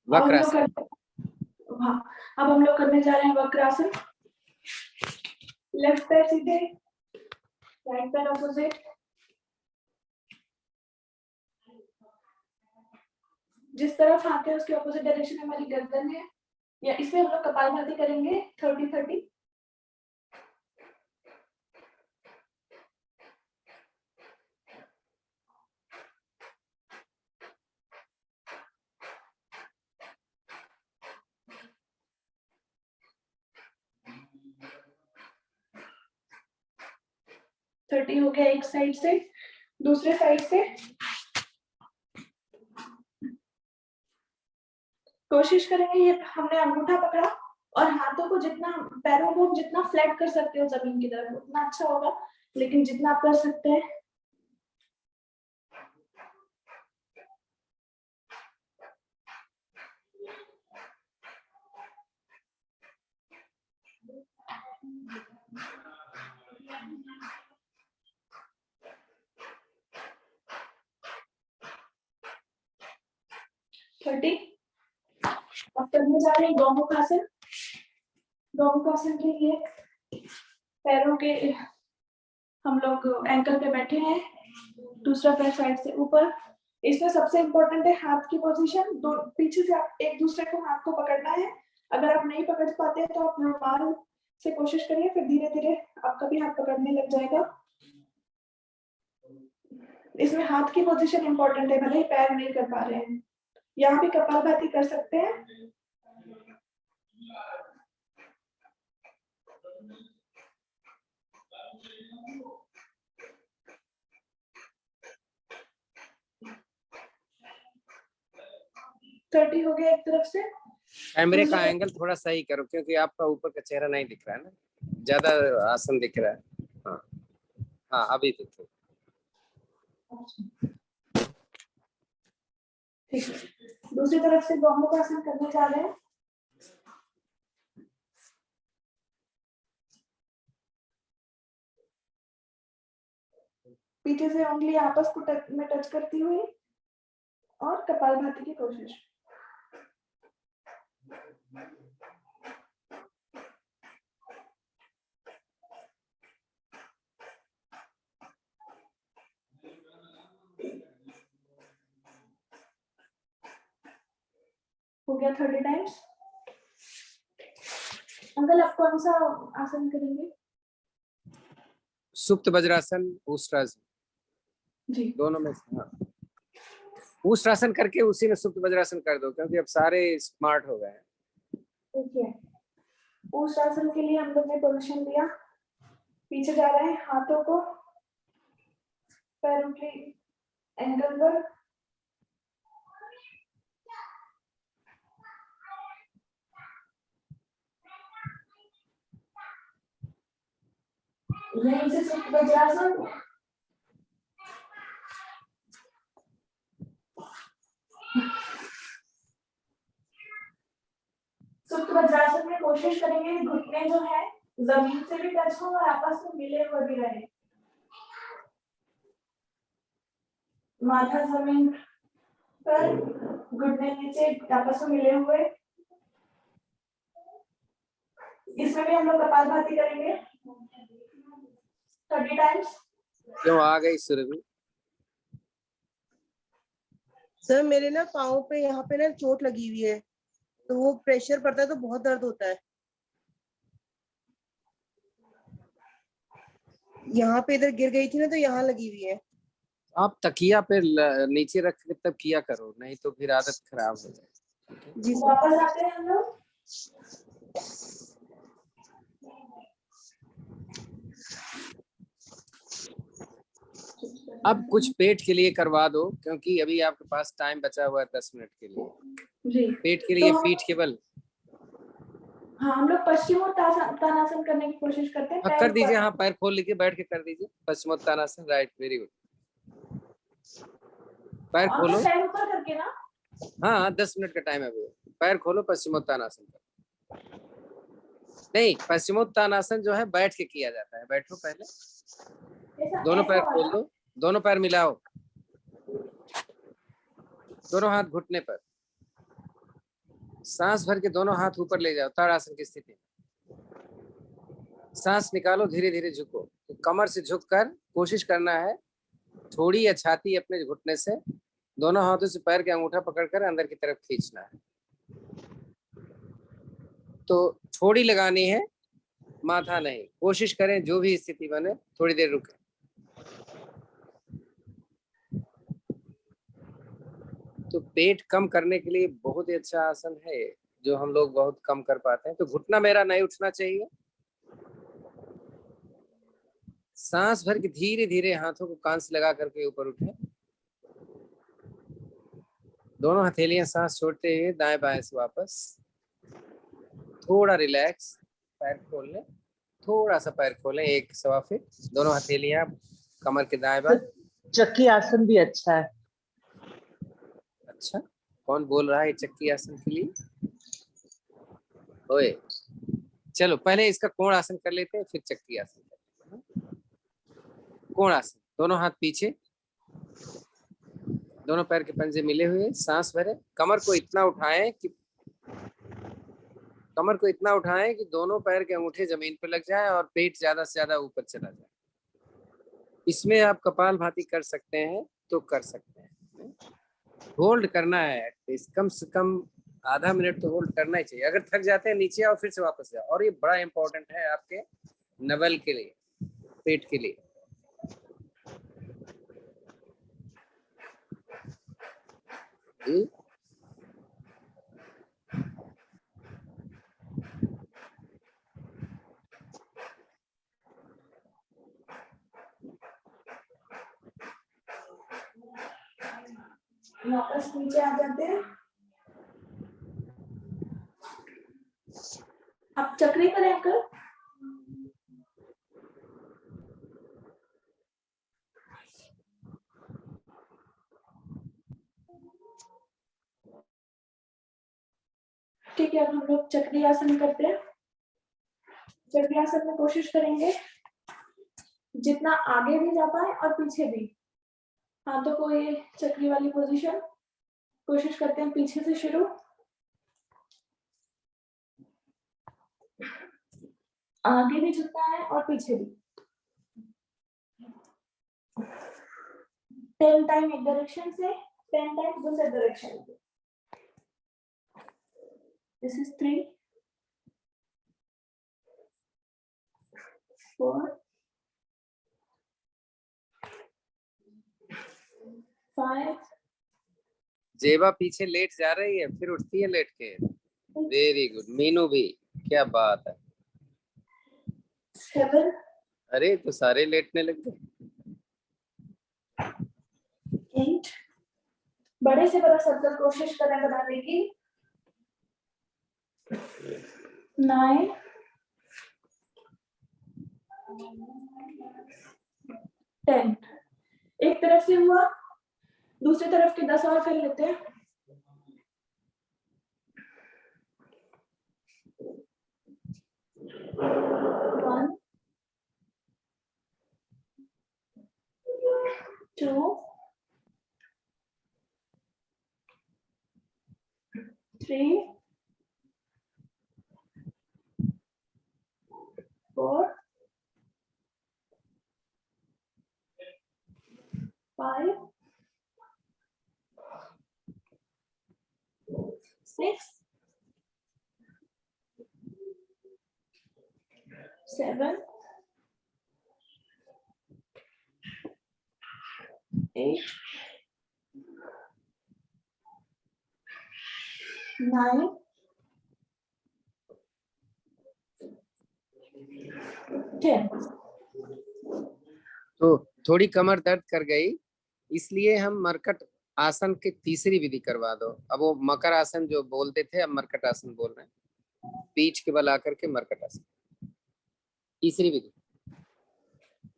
वक्रासन। हाँ, अब हम लोग करने जा रहे हैं वक्रासन। लेफ्ट पैर सीधे, राइट पैर ऑपोजिट। जिस तरफ हाथ है उसके ऑपोजिट डायरेक्शन में हमारी गर्दन है, या इसमें हम लोग कपालभाति करेंगे 30-30। हो गया एक साइड से। दूसरे साइड से कोशिश करेंगे, ये हमने अंगूठा पकड़ा और हाथों को पैरों को जितना फ्लैट कर सकते हो जमीन की तरफ उतना अच्छा होगा, लेकिन जितना आप कर सकते हैं। अब करने जा रहे हैं गौमुखासन। गौमुखासन के लिए पैरों के हम लोग एंकल पे बैठे हैं, दूसरा पैर साइड से ऊपर। इसमें सबसे इम्पोर्टेंट है हाथ की पोजीशन। दो पीछे से आप एक दूसरे को हाथ को पकड़ना है। अगर आप नहीं पकड़ पाते तो आप रुमाल से कोशिश करिए, फिर धीरे धीरे आपका भी हाथ पकड़ने लग जाएगा। इसमें हाथ की पोजीशन इम्पोर्टेंट है, भले ही पैर नहीं कर पा रहे हैं। यहाँ भी कपालभाति कर सकते हैं। हो गया एक तरफ से। कैमरे का एंगल थोड़ा सही करो, क्योंकि आपका ऊपर का चेहरा नहीं दिख रहा है ना, ज्यादा आसन दिख रहा है। हाँ हाँ, अभी देखो। ठीक है, दूसरी तरफ से गौमुखासन करने जा रहे हैं। पीछे से उंगली आपस में टच करती हुई और कपालभाति की कोशिश। हो गया 30 टाइम्स। अंकल आप कौन सा आसन करेंगे? सुप्त वज्रासन, ऊष्ट्रासन, जी दोनों में से। हाँ, ऊष्ट्रासन करके उसी में सुप्त वज्रासन कर दो, क्योंकि अब सारे स्मार्ट हो गए हैं। ठीक है, ऊष्ट्रासन के लिए हम लोग ने पोजीशन लिया, पीछे जा रहे हैं, हाथों को पैरों के एंगल पर। यहीं से सुप्त वज्रासन। सुप्त वज्रासन में कोशिश करेंगे घुटने जो है जमीन से भी टच हो और आपस में मिले हुए भी रहे। माथा जमीन पर, घुटने नीचे आपस में मिले हुए। इसमें भी हम लोग कपालभाति करेंगे 30 टाइम्स। क्यों आ गई सुरभि? सर मेरे ना पाँव पे यहाँ पे ना चोट लगी हुई है, तो वो प्रेशर पड़ता है तो बहुत दर्द होता है। यहाँ पे इधर गिर गई थी ना, तो यहाँ लगी हुई है। आप तकिया पे नीचे रख के तब किया करो, नहीं तो फिर आदत खराब हो जाए। जी सर। वापस आते हैं हम लोग। अब कुछ पेट के लिए करवा दो, क्योंकि अभी आपके पास टाइम बचा हुआ है 10 मिनट के लिए। जी पेट के लिए तो पीठ के बल। हाँ, हम लोग पश्चिमोत्तानासन करने की कोशिश करते हैं। हाँ, कर दीजिए। हाँ, पैर खोल लीजिए, बैठ के कर दीजिए पश्चिमोत्तानासन। Right, very good. पैर खोलो। पैर ऊपर करके ना। हाँ, 10 मिनट का टाइम है वो। पैर खोलो पश्चिमोत्तानासन पर। नहीं, पश्चिमोत्तानासन जो है बैठ के किया जाता है। बैठो पहले, दोनों पैर खोल दो, दोनों पैर मिलाओ, दोनों हाथ घुटने पर, सांस भर के दोनों हाथ ऊपर ले जाओ ताड़ासन की स्थिति में। सांस निकालो, धीरे धीरे झुको। तो कमर से झुककर कोशिश करना है थोड़ी या छाती अपने घुटने से दोनों हाथों से पैर के अंगूठा पकड़कर अंदर की तरफ खींचना है। तो थोड़ी लगानी है, माथा नहीं। कोशिश करें जो भी स्थिति बने, थोड़ी देर रुके। तो पेट कम करने के लिए बहुत ही अच्छा आसन है, जो हम लोग बहुत कम कर पाते हैं। तो घुटना मेरा नहीं उठना चाहिए। सांस भर के धीरे धीरे हाथों को कान से लगा करके ऊपर उठे। दोनों हथेलियां सांस छोड़ते हुए दाएं बाएं से वापस। थोड़ा रिलैक्स, पैर खोल लें, थोड़ा सा पैर खोलें, 1 सवा फीट। दोनों हथेलियां कमर के दाएं बाएं। चक्की आसन भी अच्छा है। अच्छा, कौन बोल रहा है चक्की आसन के लिए? ओए, चलो पहले इसका कोण आसन कर लेते हैं, फिर चक्की आसन करते हैं। कोण आसन, दोनों हाथ पीछे, दोनों पैर के पंजे मिले हुए, सांस भरे। कमर को इतना उठाएं कि दोनों पैर के अंगूठे जमीन पर लग जाए और पेट ज्यादा से ज्यादा ऊपर चला जाए। इसमें आप कपालभाति कर सकते हैं तो कर सकते हैं। होल्ड करना है, कम से कम आधा मिनट तो होल्ड करना ही चाहिए। अगर थक जाते हैं नीचे आओ, फिर से वापस जाओ। और ये बड़ा इंपॉर्टेंट है आपके नवल के लिए, पेट के लिए। वापस नीचे आ जाते हैं। अब चक्री करें अंकल। ठीक है, अब हम लोग चक्री आसन करते हैं। चक्री आसन में कोशिश करेंगे जितना आगे भी जा पाए और पीछे भी। हाथों को ये चक्री वाली पोजीशन, कोशिश करते हैं पीछे से शुरू, आगे भी झुकना है और पीछे भी। 10 टाइम एक डायरेक्शन से, 10 टाइम दूसरे डायरेक्शन से। This is 3, 4, 5। जेबा पीछे लेट जा रही है, फिर उठती है लेट के। Very good. मीनू भी, क्या बात है। 7। अरे तो सारे लेटने लग गए। 8। बड़े से बड़ा सर्कल कोशिश करें बनाने की। 9। 10। एक तरफ से हुआ, दूसरी तरफ के 10 और कर लेते हैं। One, 2, 3, 5 6 7 8 9 10 तो थोड़ी कमर दर्द कर गई, इसलिए हम मरकट आसन की तीसरी विधि करवा दो। अब वो मकर आसन जो बोलते थे, अब मरकट आसन बोल रहे हैं। पीठ के बल आकर के मरकट आसन, तीसरी विधि।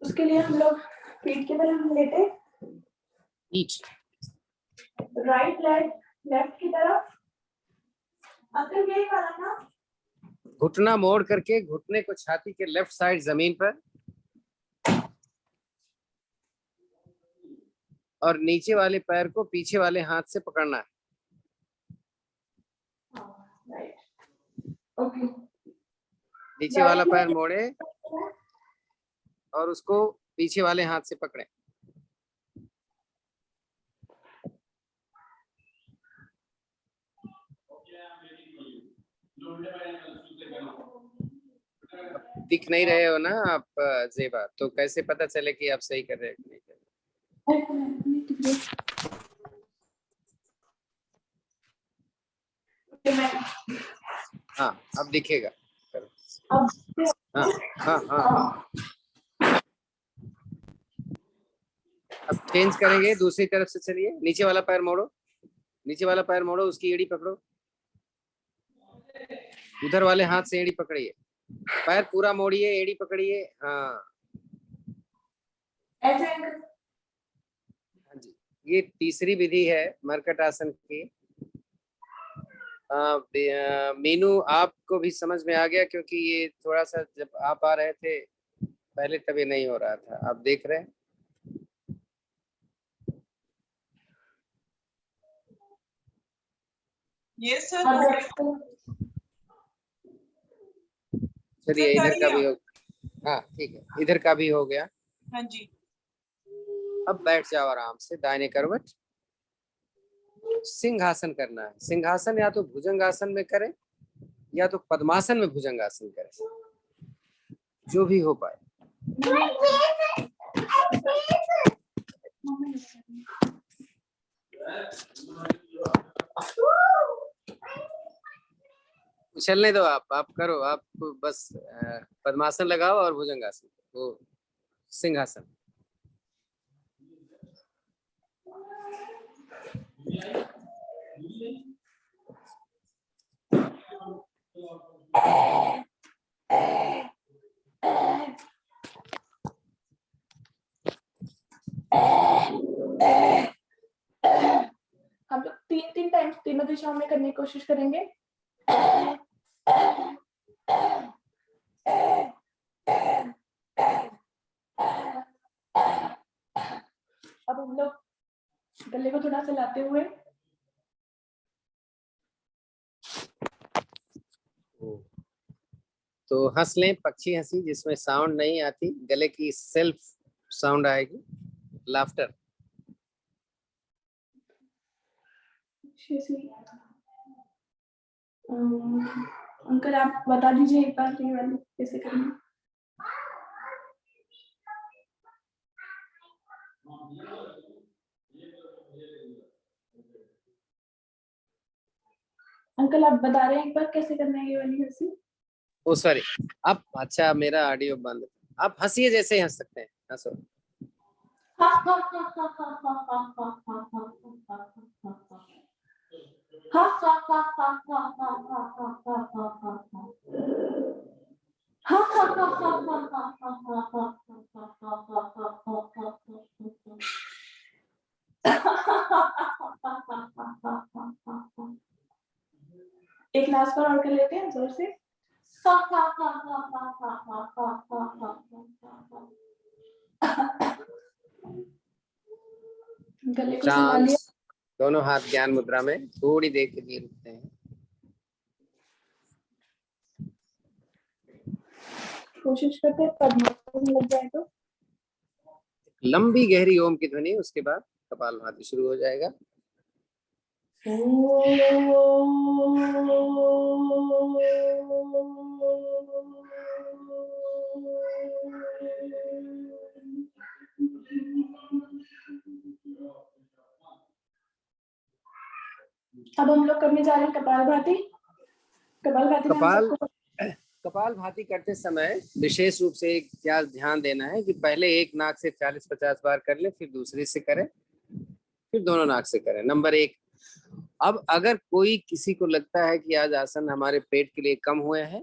उसके लिए हम लोग पीठ के बल हम लेटे, पीठ राइट लेग लेफ्ट की तरफ, अंकल यही वाला ना, घुटना मोड़ करके घुटने को छाती के लेफ्ट साइड जमीन पर और नीचे वाले पैर को पीछे वाले हाथ से पकड़ना है। राइट ओके, नीचे वाला पैर मोड़े और उसको पीछे वाले हाथ से पकड़े। दिख नहीं रहे हो ना आप जेबा, तो कैसे पता चले कि आप सही कर रहे हो कि नहीं कर रहे? हाँ अब दिखेगा। अब हाँ हाँ हाँ, अब चेंज करेंगे, दूसरी तरफ से चलिए। नीचे वाला पैर मोड़ो, नीचे वाला पैर मोड़ो, उसकी एड़ी पकड़ो, उधर वाले हाथ से एड़ी पकड़िए, पैर पूरा मोड़िए, एड़ी पकड़िए। हाँ ऐसे हाँ जी, ये तीसरी विधि है मरकट आसन की। मीनू आपको भी समझ में आ गया, क्योंकि ये थोड़ा सा जब आप आ रहे थे पहले तभी नहीं हो रहा था, आप देख रहे हैं। Yes sir. चलिए इधर का भी हो, हाँ ठीक है, इधर का भी हो गया। हाँ जी। अब बैठ जाओ आराम से, दाहिने करवट। सिंहासन करना है। सिंहासन या तो भुजंगासन में करें या तो पद्मासन में भुजंगासन करें, जो भी हो पाए। उछलने दो, आप करो, आप बस पद्मासन लगाओ और भुजंगासन, वो सिंहासन। हम लोग 3 टाइम्स तीनों दिशाओं में करने की कोशिश करेंगे। अब हम लोग गले को थोड़ा हिलाते हुए तो हंस लें, पक्षी हंसी जिसमें साउंड नहीं आती, गले की सेल्फ साउंड आएगी, लाफ्टर। अंकल आप बता दीजिए एक बार ये वाली कैसे करनी है। अंकल आप बता रहे हैं एक बार कैसे करना है ये वाली हंसी। ओ सॉरी, आप, अच्छा मेरा ऑडियो बंद, आप हंसिए जैसे ही हंस सकते हैं, हंसो। एक लास्ट बार और कर लेते हैं जोर से। गले को हिला लिया। दोनों हाथ ज्ञान मुद्रा में, थोड़ी देर के लिए रुकते हैं। कोशिश करते हैं पद्मासन लग जाए तो। लंबी गहरी ओम की ध्वनि, उसके बाद कपालभाति शुरू हो जाएगा। अब हम लोग करने जा रहे हैं कपालभाति। कपालभाति में हम कपाल सबको कपालभाति करते समय विशेष रूप से एक क्या ध्यान देना है कि पहले एक नाक से 40-50 बार कर ले, फिर दूसरी से करें, फिर दोनों नाक से करें। नंबर 1। अब अगर कोई किसी को लगता है कि आज आसन हमारे पेट के लिए कम हुए हैं,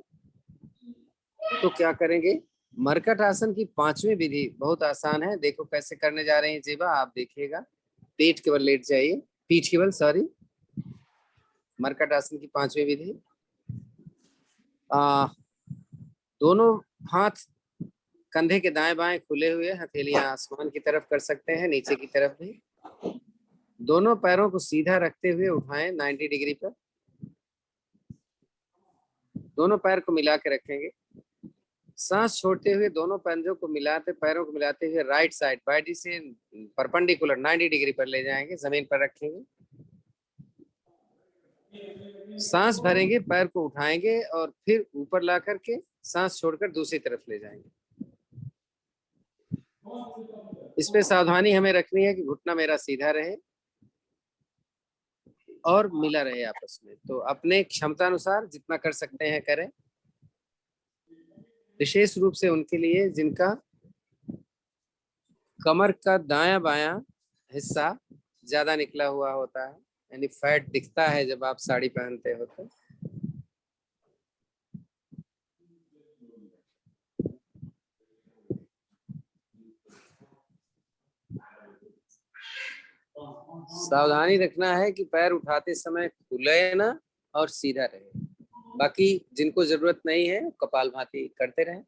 तो क्या करेंगे? मरकट आसन की 5वीं विधि बहुत आसान है। देखो कैसे करने जा रहे हैं जेबा, आप देखिएगा। पेट केवल लेट जाइए, पीठ केवल, सॉरी। मरकट आसन की 5वीं विधि। दोनों हाथ कंधे के दाएं बाएं खुले हुए, हथेलियां आसमान की तरफ कर सकते हैं, नीचे की तरफ भी। दोनों पैरों को सीधा रखते हुए उठाएं 90 डिग्री पर। दोनों पैर को मिला के रखेंगे। सांस छोड़ते हुए दोनों पैरों को मिलाते हुए राइट साइड बॉडी से परपेंडिकुलर 90 डिग्री पर ले जाएंगे, जमीन पर रखेंगे। सांस भरेंगे, पैर को उठाएंगे और फिर ऊपर ला करके सांस छोड़कर दूसरी तरफ ले जाएंगे। इसमें सावधानी हमें रखनी है कि घुटना मेरा सीधा रहे और मिला रहे आपस में। तो अपने क्षमता अनुसार जितना कर सकते हैं करें। विशेष रूप से उनके लिए जिनका कमर का दायां बायां हिस्सा ज्यादा निकला हुआ होता है, यानी फैट दिखता है जब आप साड़ी पहनते हो तो। सावधानी रखना है कि पैर उठाते समय खुले ना और सीधा रहे। बाकी जिनको जरूरत नहीं है कपालभाति करते रहें।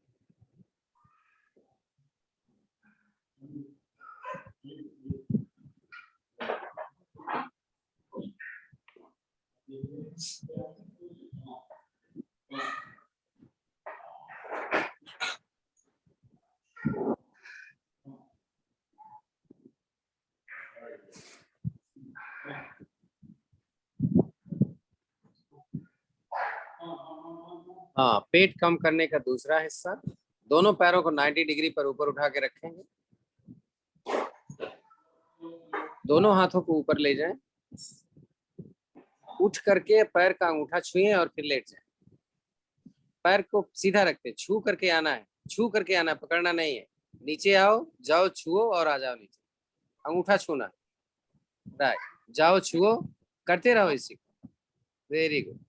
हाँ, पेट कम करने का दूसरा हिस्सा, दोनों पैरों को 90 डिग्री पर ऊपर उठा के रखेंगे। दोनों हाथों को ऊपर ले जाएं, उठ करके पैर का अंगूठा छुएं और फिर लेट जाएं। पैर को सीधा रखते, छू करके आना है, छू करके आना है, पकड़ना नहीं है। नीचे आओ, जाओ, छुओ और आ जाओ नीचे। अंगूठा छूना, राइट। जाओ, छुओ, करते रहो इसी को। Very good.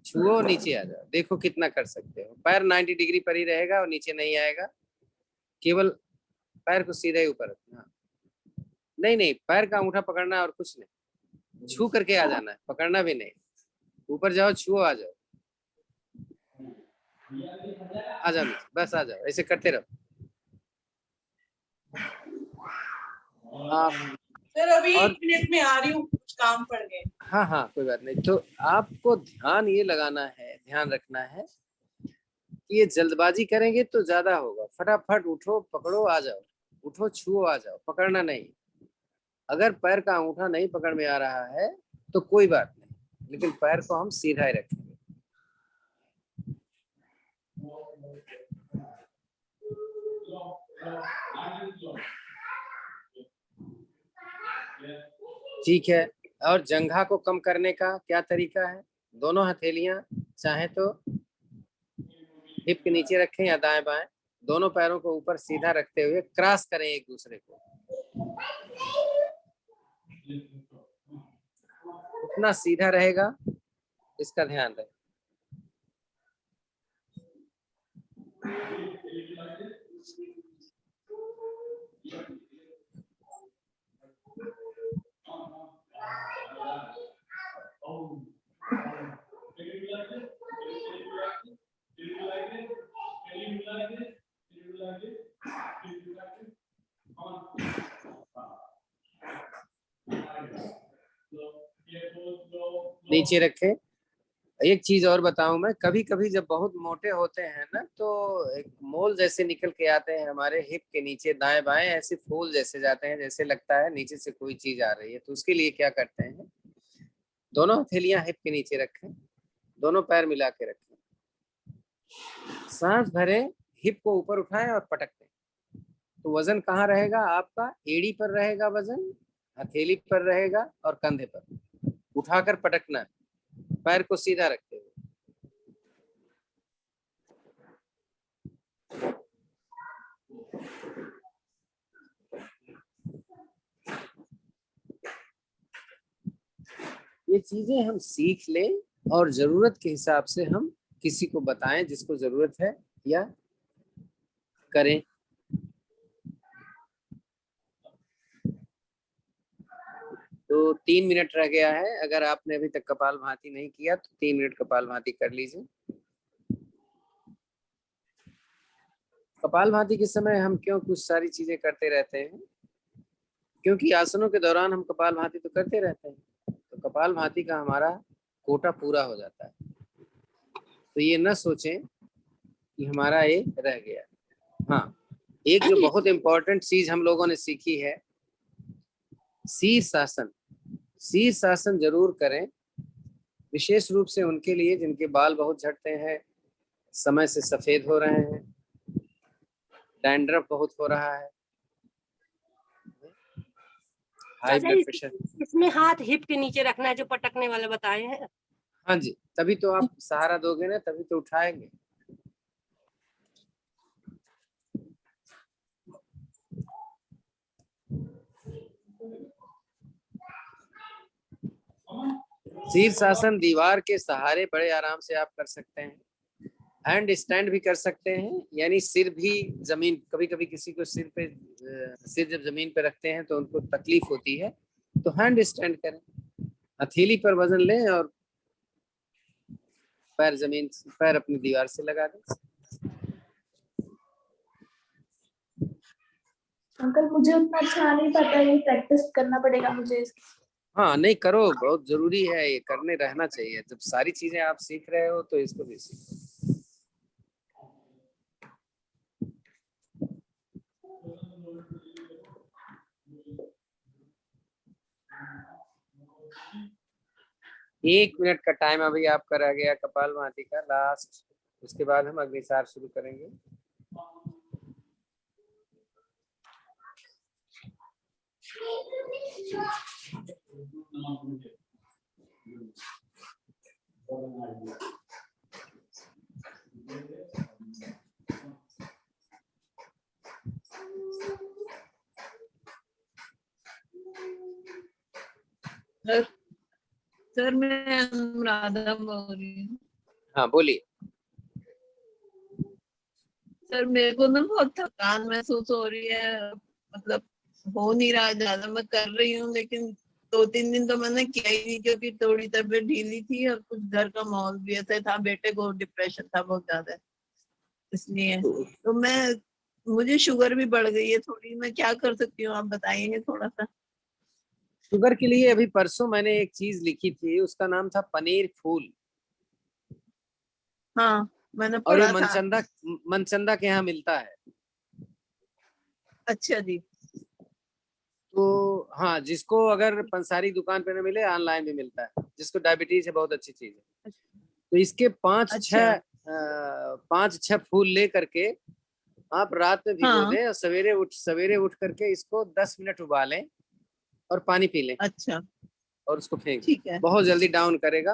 छुओ, नीचे आ जाओ। देखो कितना कर सकते हो। पैर 90 डिग्री पर ही रहेगा और नीचे नहीं आएगा। केवल पैर को सीधा ही ऊपर रखना। नहीं नहीं, पैर का अंगूठा पकड़ना और कुछ नहीं। छू करके आ जाना है, पकड़ना भी नहीं। ऊपर जाओ, छुओ, आ जाओ, आ जाओ नीचे, बस आ जाओ। ऐसे करते रहो। सर अभी और 1 मिनट में आ रही हूँ, कुछ काम पड़ गए। हाँ हाँ, कोई बात नहीं। तो आपको ध्यान ये लगाना है, ध्यान रखना है कि ये जल्दबाजी करेंगे तो ज्यादा होगा। फटाफट उठो, पकड़ो, आ जाओ, उठो, छुओ, आ जाओ, पकड़ना नहीं। अगर पैर का अंगूठा नहीं पकड़ में आ रहा है तो कोई बात नहीं, लेकिन पैर को हम सीधा ही रखेंगे। ठीक है। और जंघा को कम करने का क्या तरीका है? दोनों हथेलियां चाहे तो हिप के नीचे रखें या दाएं बाएं। दोनों पैरों को ऊपर सीधा रखते हुए क्रॉस करें एक दूसरे को। उतना सीधा रहेगा, इसका ध्यान रखें। नीचे रखें, एक चीज और बताऊं मैं, कभी कभी जब बहुत मोटे होते हैं ना तो एक मोल जैसे निकल के आते हैं हमारे हिप के नीचे, दाएं बाएं ऐसे फूल जैसे जाते हैं, जैसे लगता है नीचे से कोई चीज आ रही है। तो उसके लिए क्या करते हैं, दोनों हथेलियां हिप के नीचे रखें, दोनों पैर मिला के रखें, सांस भरे, हिप को ऊपर उठाएं और पटक दें। तो वजन कहाँ रहेगा आपका, एड़ी पर रहेगा वजन, हथेली पर रहेगा और कंधे पर। उठाकर पटकना है, पैर को सीधा रखते हुए। ये चीजें हम सीख लें और जरूरत के हिसाब से हम किसी को बताएं जिसको जरूरत है, या करें। तो 3 मिनट रह गया है। अगर आपने अभी तक कपालभाति नहीं किया तो 3 मिनट कपालभाति कर लीजिए। कपालभाति के समय हम क्यों कुछ सारी चीजें करते रहते हैं, क्योंकि आसनों के दौरान हम कपालभाति तो करते रहते हैं, तो कपालभाति का हमारा कोटा पूरा हो जाता है। तो ये न सोचें कि हमारा ये रह गया। हाँ, एक जो बहुत इंपॉर्टेंट चीज हम लोगों ने सीखी है, शीर्षासन। शीर्षासन जरूर करें, विशेष रूप से उनके लिए जिनके बाल बहुत झड़ते हैं, समय से सफेद हो रहे हैं, डैंड्रफ बहुत हो रहा है, हाई ब्लड प्रेशर। इसमें हाथ हिप के नीचे रखना है जो पटकने वाले बताए हैं। हाँ जी, तभी तो आप सहारा दोगे ना, तभी तो उठाएंगे। शीर्षासन दीवार के सहारे बड़े आराम से आप कर सकते हैं। हैंड स्टैंड भी कर सकते हैं, यानी सिर भी जमीन, कभी कभी किसी को सिर जब जमीन पे रखते हैं तो उनको तकलीफ होती है, तो हैंड स्टैंड करें, हथेली पर वजन लें और पैर अपनी दीवार से लगा दें। अंकल मुझे उतना अच्छा नहीं पता, ये प्रैक्टिस करना पड़ेगा मुझे। हाँ नहीं, करो, बहुत जरूरी है, ये करने रहना चाहिए। जब सारी चीजें आप सीख रहे हो तो इसको भी सीखो। एक मिनट का टाइम अभी आपका रह गया कपालभाति का लास्ट, उसके बाद हम अग्निसार शुरू करेंगे। सर मैं अनुराधा बोल रही हूँ। हाँ बोलिए। सर मेरे को ना बहुत थकान महसूस हो रही है, मतलब हो नहीं रहा ज्यादा। मैं कर रही हूँ लेकिन 2-3 दिन तो मैंने किया ही नहीं, क्योंकि थोड़ी तबीयत ढीली थी और कुछ घर का माहौल भी ऐसा था, बेटे को डिप्रेशन था बहुत ज्यादा, इसलिए। तो मुझे शुगर भी बढ़ गई है थोड़ी, मैं क्या कर सकती हूँ, आप बताइए थोड़ा सा। शुगर के लिए अभी परसों मैंने एक चीज लिखी थी, उसका नाम था पनीर फूल। हाँ मैंने और ये पढ़ा था। मनचंदा के यहाँ मिलता है। अच्छा जी। तो हाँ, जिसको अगर पंसारी दुकान पे न मिले, ऑनलाइन भी मिलता है। जिसको डायबिटीज है, बहुत अच्छी चीज है। तो इसके 5-6 फूल ले करके आप रात में भिगो दें और सवेरे उठ करके इसको 10 मिनट उबालें और पानी पी लें। अच्छा। और उसको फेंक, ठीक है। बहुत जल्दी डाउन करेगा।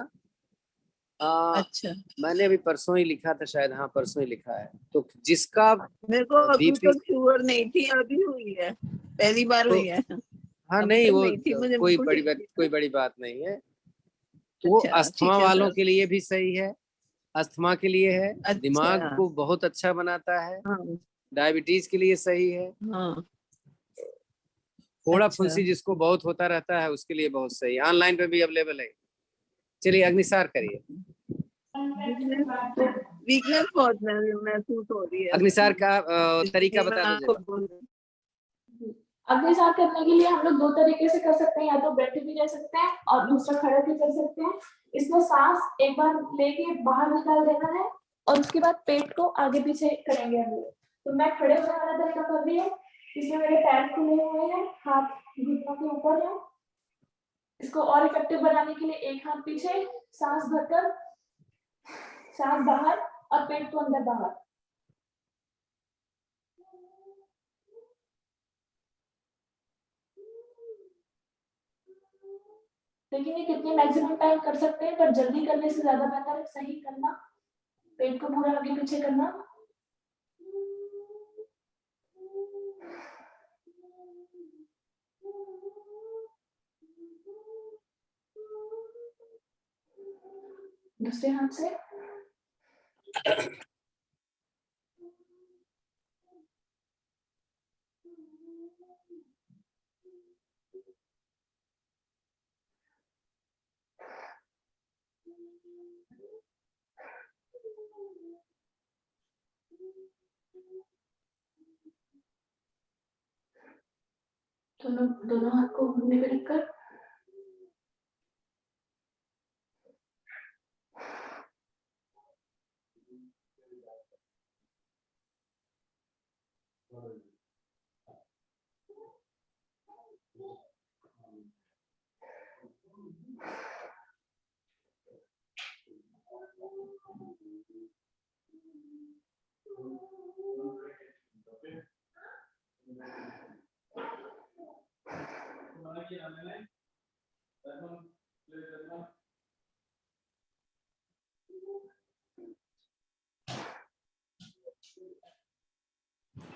अच्छा। मैंने अभी परसों ही लिखा था शायद, हाँ परसों ही लिखा है। तो जिसका मेरे को अभी तो शुगर नहीं थी, अभी हुई है, पहली बार हुई है। हाँ नहीं, वो कोई मुझे बड़ी बात नहीं है। तो वो अस्थमा वालों के लिए भी सही है, अस्थमा के लिए है, दिमाग को बहुत अच्छा बनाता है, डायबिटीज के लिए सही है, फोड़ा फुंसी जिसको बहुत होता रहता है उसके लिए बहुत सही है। ऑनलाइन पे भी अवेलेबल है। चलिए अग्निसार करिए। वीकनेस बहुत महसूस हो रही है। अग्निसार का तरीका बता दीजिए। अग्निसार करने के लिए हम लोग 2 तरीके से कर सकते हैं, या तो बैठे भी रह सकते हैं और दूसरा खड़ा भी कर सकते हैं, इसमें सांस एक बार लेके बाहर निकाल देना है और उसके बाद पेट को आगे पीछे करेंगे हम लोग। तो मैं खड़े होने वाला तरीका कर रही हूँ, इसमें मेरे पैर खुले हुए हैं, हाथ घुटनों के ऊपर है। इसको और इफेक्टिव बनाने के लिए एक हाथ पीछे, सांस भरकर, सांस बाहर और पेट को अंदर बाहर। लेकिन ये कितने मैक्सिमम टाइम कर सकते हैं, पर जल्दी करने से ज्यादा बेहतर है सही करना, पेट को पूरा आगे पीछे करना। दूसरे हाथ से दोनों हाथ को घुटने पे रखकर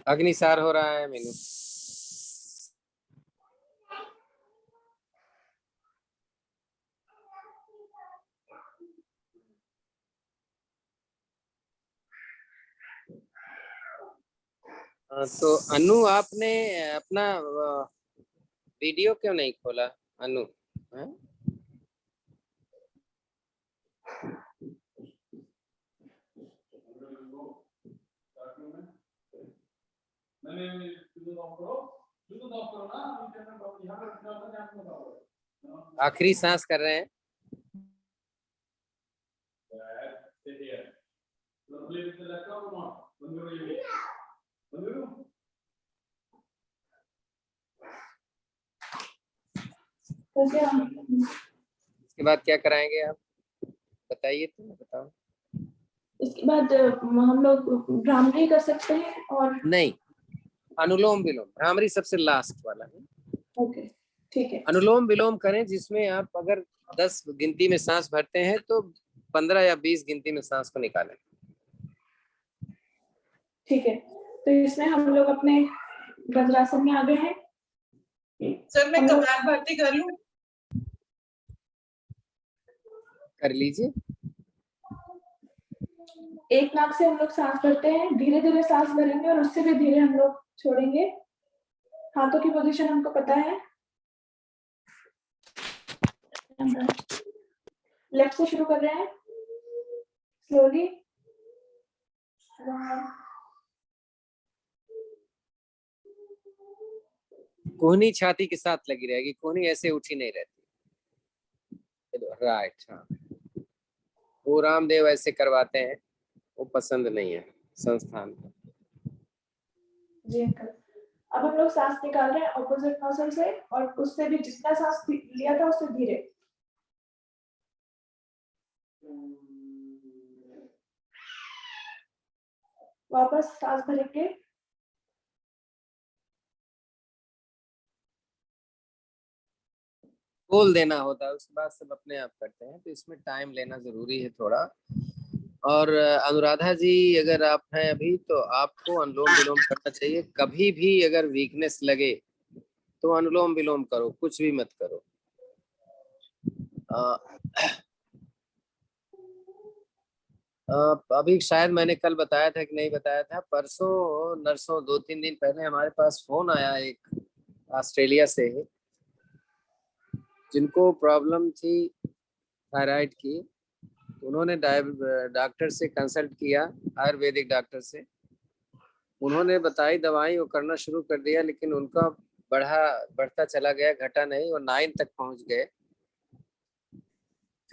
अग्निसार हो रहा है मीनू। तो अनु आपने अपना वीडियो क्यों नहीं खोला अनु? हाँ? आखिरी सांस कर रहे हैं। इसके बाद क्या कराएंगे आप बताइए, तो बताओ। इसके बाद हम लोग भ्रामरी कर सकते हैं और नहीं, अनुलोम विलोम। भ्रामरी सबसे लास्ट वाला है। ओके ठीक है। अनुलोम विलोम करें जिसमें आप अगर 10 गिनती में सांस भरते हैं तो 15 या 20 गिनती में सांस को निकालें। ठीक है, तो इसमें हम लोग अपने वज्रासन में आ गए हैं। सर मैं कपाल भारती कर लूं? कर लीजिए। एक नाक से हम लोग सांस भरते हैं, धीरे धीरे सांस भरेंगे और उससे भी धीरे हम लोग छोड़ेंगे। हाथों की पोजीशन हमको पता है। लेफ्ट से शुरू कर रहे हैं स्लोली। कोहनी छाती के साथ लगी रहेगी, कोहनी ऐसे उठी नहीं रहती। राइट, हाँ। वो रामदेव ऐसे करवाते हैं, वो पसंद नहीं है संस्थान को। जी अंकल। अब हम लोग सांस निकाल रहे हैं ऑपोजिट नोजल से और उससे भी जितना सांस लिया था उससे धीरे। वापस सांस भरेंगे। बोल देना होता है, उसके बाद सब अपने आप करते हैं, तो इसमें टाइम लेना जरूरी है थोड़ा। और अनुराधा जी अगर आप हैं अभी तो आपको अनुलोम विलोम करना चाहिए। कभी भी अगर वीकनेस लगे तो अनुलोम विलोम करो, कुछ भी मत करो। अभी शायद मैंने कल बताया था कि नहीं बताया था, परसों नरसों 2-3 दिन पहले हमारे पास फोन आया एक ऑस्ट्रेलिया से, जिनको प्रॉब्लम थी थायराइड की। उन्होंने डॉक्टर से कंसल्ट किया, आयुर्वेदिक डॉक्टर से। उन्होंने बताई दवाई, वो करना शुरू कर दिया, लेकिन उनका बढ़ता चला गया, घटा नहीं, और 9 तक पहुंच गए।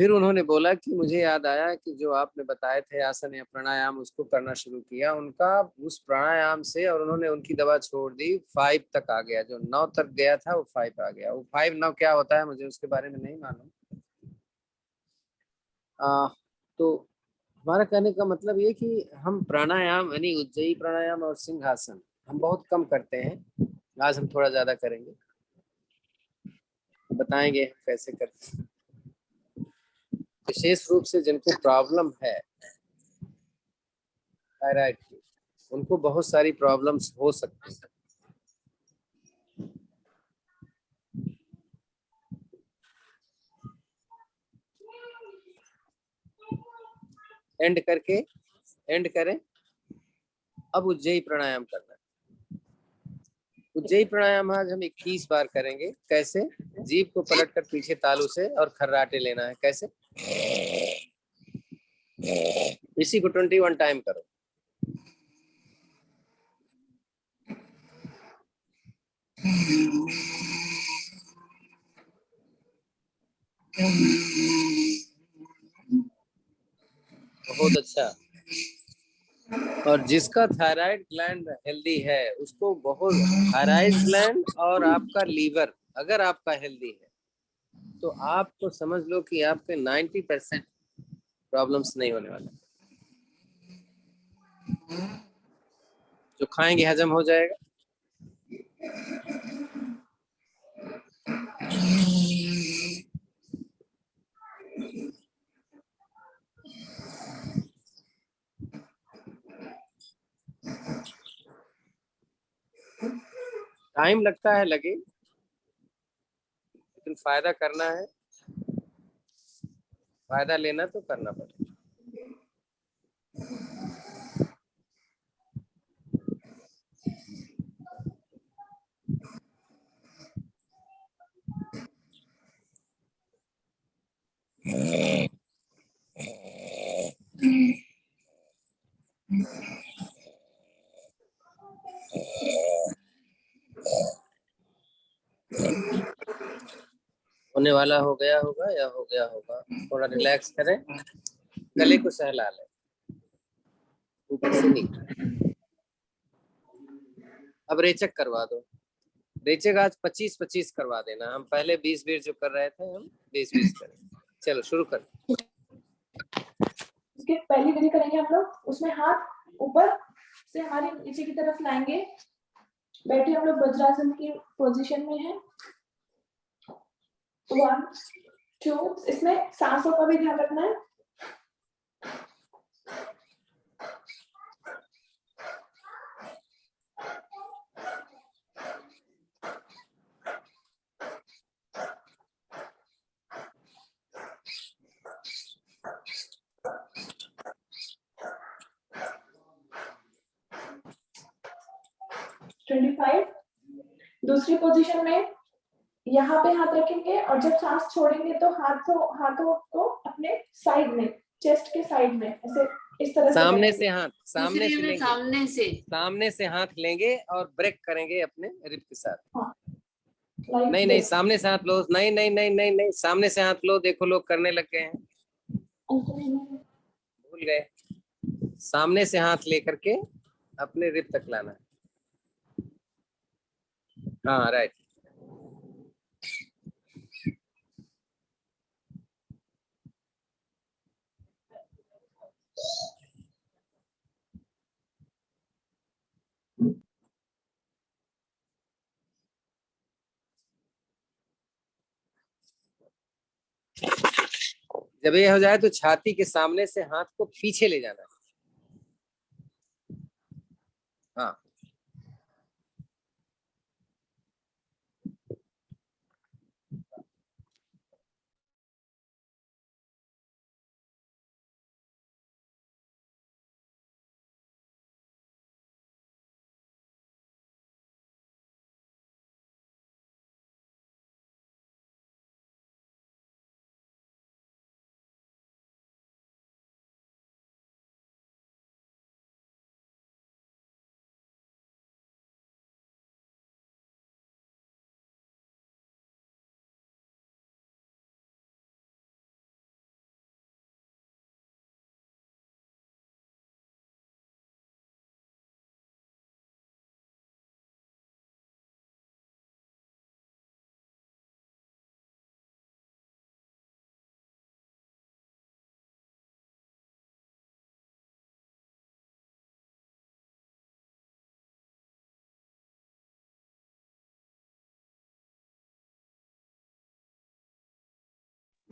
फिर उन्होंने बोला कि मुझे याद आया कि जो आपने बताए थे आसन या प्राणायाम, उसको करना शुरू किया उनका उस प्राणायाम से, और उन्होंने उनकी दवा छोड़ दी, 5 तक आ गया। जो 9 तक गया था वो 5 आ गया। वो 5 9 क्या होता है मुझे उसके बारे में नहीं मालूम। तो हमारा कहने का मतलब ये कि हम प्राणायाम यानी उज्जयी प्राणायाम और सिंहासन हम बहुत कम करते हैं। आज हम थोड़ा ज्यादा करेंगे, बताएंगे कैसे करते हैं। विशेष रूप से जिनको प्रॉब्लम है थायराइड की, उनको बहुत सारी प्रॉब्लम्स हो सकती हैं। एंड करें। अब उज्जयी प्राणायाम करना है। उज्जयी प्राणायाम आज हम 21 बार करेंगे। कैसे? जीभ को पलटकर पीछे तालू से और खर्राटे लेना है। कैसे? इसी को 21 टाइम करो। बहुत अच्छा। और जिसका थायराइड ग्लैंड हेल्दी है उसको बहुत, थायराइड ग्लैंड और आपका लीवर अगर आपका हेल्दी है तो आपको समझ लो कि आपके 90% प्रॉब्लम्स नहीं होने वाले। जो खाएंगे हजम हो जाएगा। टाइम लगता है लगे, लेकिन फायदा करना है, फायदा लेना तो करना पड़ेगा। होने वाला हो गया होगा या हो गया होगा। थोड़ा रिलैक्स करें, गले को सहला लें ऊपर से नीचे। अब रेचक करवा दो। रेचक आज 25-25 करवा देना। हम पहले 20-20 जो कर रहे थे हम 20-20 करें। चलो शुरू कर। इसके पहली विधि करेंगे हम लोग। उसमें हाथ ऊपर से हमारे नीचे की तरफ लाएंगे। बैठे हम लोग वज्रासन की पोजीशन में है। 1 2, इसमें सांसों का भी ध्यान रखना है। दूसरी पोजीशन में यहाँ पे हाथ रखेंगे और जब सांस छोड़ेंगे तो हाथों को अपने साइड में, चेस्ट के साइड में ऐसे इस तरह सामने से से हाथ, सामने से लेंगे, सामने से हाथ लेंगे और ब्रेक करेंगे अपने रिप के साथ। like नहीं नहीं, सामने से हाथ लो। नहीं नहीं नहीं नहीं नहीं, सामने से हाथ लो। देखो लोग करने लग गए हैं, भूल गए। सामने से हाथ लेकर के अपने रिप तक लाना है। हाँ राइट। जब ये हो जाए तो छाती के सामने से हाथ को पीछे ले जाना है। हाँ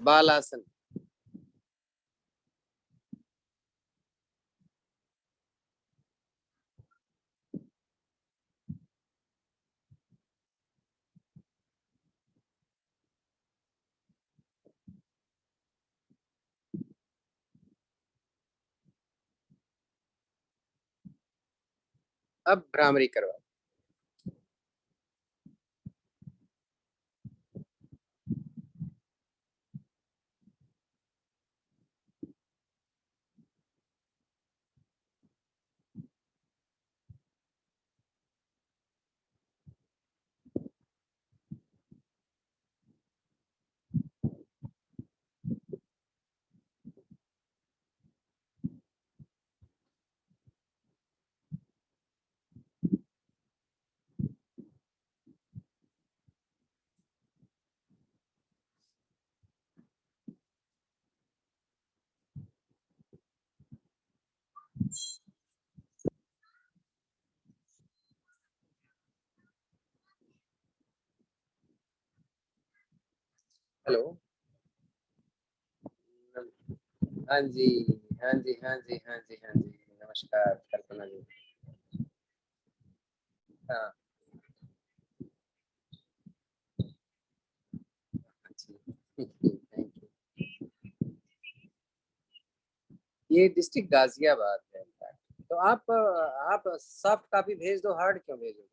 बालासन। अब भ्रामरी करवा। हेलो। हाँ जी, हाँ जी, हाँ जी, हाँ जी, हाँ जी, नमस्कार कल्पना जी। हाँ थैंक यू। ये डिस्ट्रिक्ट गाजियाबाद है इनफैक्ट। तो आप सॉफ्ट कॉपी भेज दो, हार्ड क्यों भेजोगे?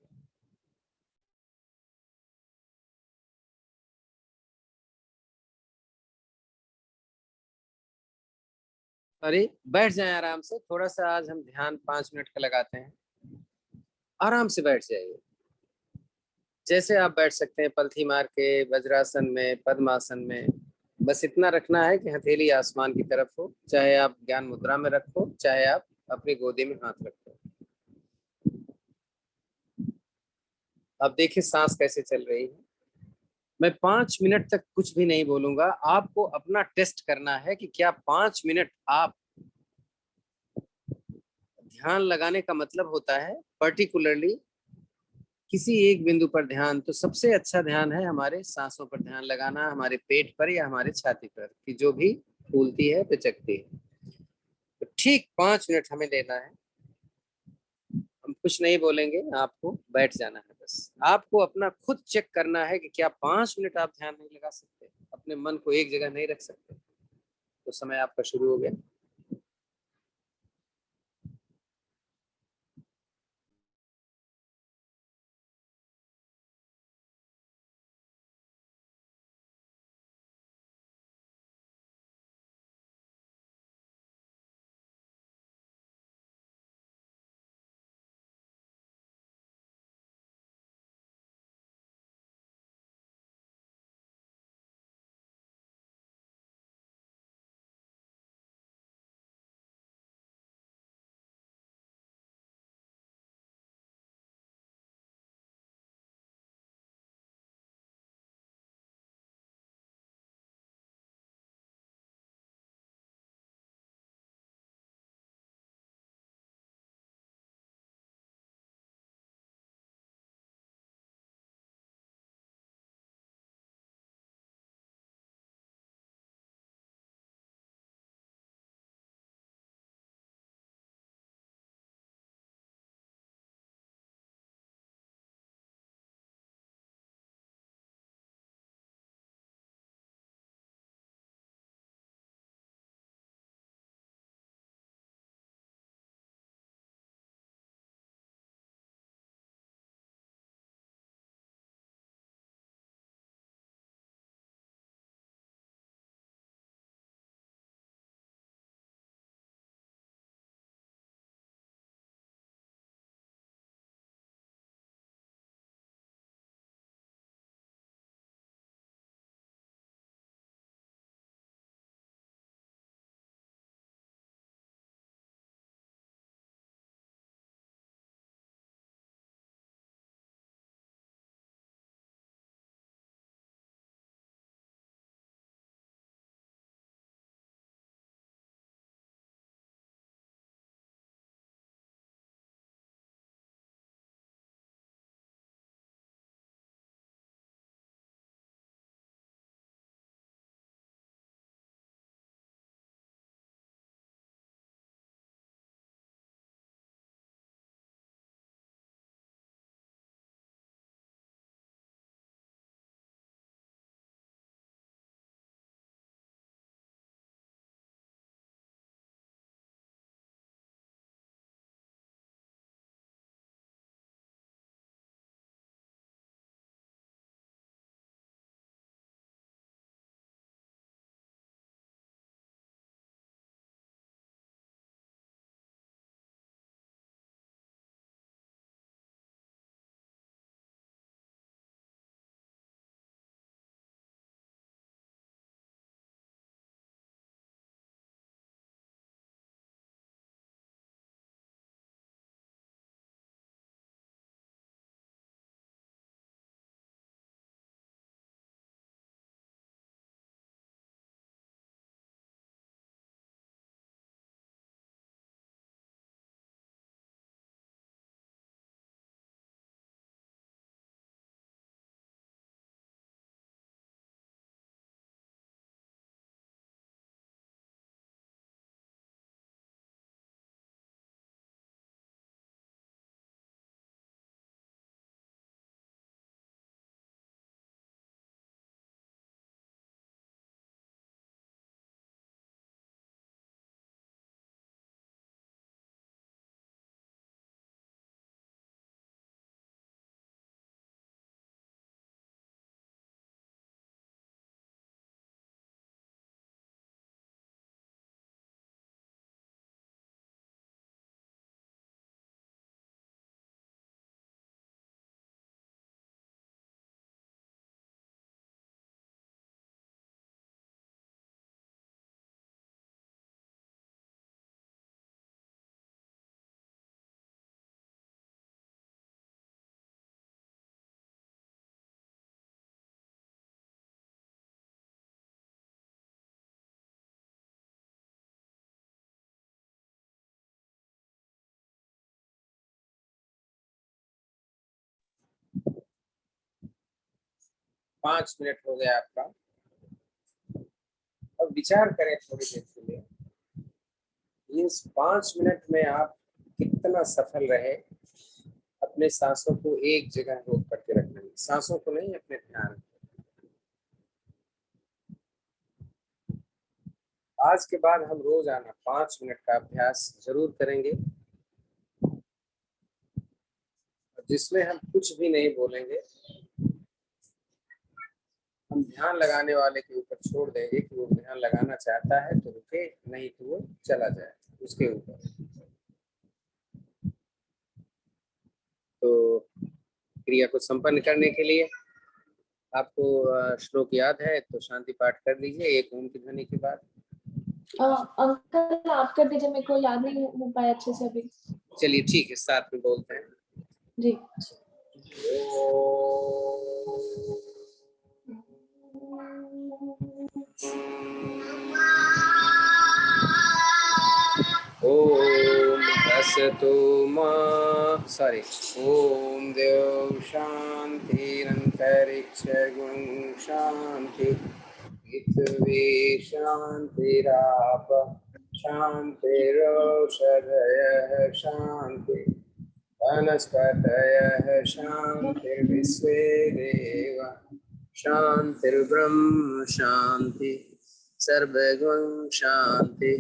अरे बैठ जाएं आराम से, थोड़ा सा आज हम ध्यान 5 मिनट का लगाते हैं। आराम से बैठ जाइए, जैसे आप बैठ सकते हैं, पलथी मार के, वज्रासन में, पद्मासन में। बस इतना रखना है कि हथेली आसमान की तरफ हो, चाहे आप ज्ञान मुद्रा में रखो, चाहे आप अपनी गोदी में हाथ रखो। अब देखिए सांस कैसे चल रही है। मैं 5 मिनट तक कुछ भी नहीं बोलूंगा, आपको अपना टेस्ट करना है कि क्या 5 मिनट आप ध्यान लगाने का मतलब होता है पर्टिकुलरली किसी एक बिंदु पर ध्यान। तो सबसे अच्छा ध्यान है हमारे सांसों पर ध्यान लगाना, हमारे पेट पर या हमारे छाती पर, कि जो भी फूलती है पिचकती है। तो ठीक 5 मिनट हमें लेना है। हम कुछ नहीं बोलेंगे, आपको बैठ जाना है। बस आपको अपना खुद चेक करना है कि क्या 5 मिनट आप ध्यान नहीं लगा सकते, अपने मन को एक जगह नहीं रख सकते। तो समय आपका शुरू हो गया। 5 मिनट हो गया आपका। अब विचार करें थोड़ी देर के लिए, इस 5 मिनट में आप कितना सफल रहे अपने सांसों को एक जगह रोक करके रखने में। सांसों को नहीं, अपने ध्यान को। आज के बाद हम रोजाना 5 मिनट का अभ्यास जरूर करेंगे, जिसमें हम कुछ भी नहीं बोलेंगे। हम ध्यान लगाने वाले के ऊपर छोड़ देंगे कि वो ध्यान लगाना चाहता है तो रुके, नहीं तो वो चला जाए उसके ऊपर। तो क्रिया को संपन्न करने के लिए आपको श्लोक याद है तो शांति पाठ कर लीजिए एक ओम की ध्वनि के बाद। अंकल आप कर दीजिए, मेरे को याद नहीं हो पाया अच्छे से अभी। चलिए ठीक है, साथ में बोलते हैं। जी। ओम असतो मा ओम देव शांतिरंतरिक्ष गुण शांति पृथ्वी शांतिराप शांतिरोषधयः शांति वनस्पतयः शांतिर्विश्वे देव शांतिर्ब्रह्म शांति सर्वगुण शांति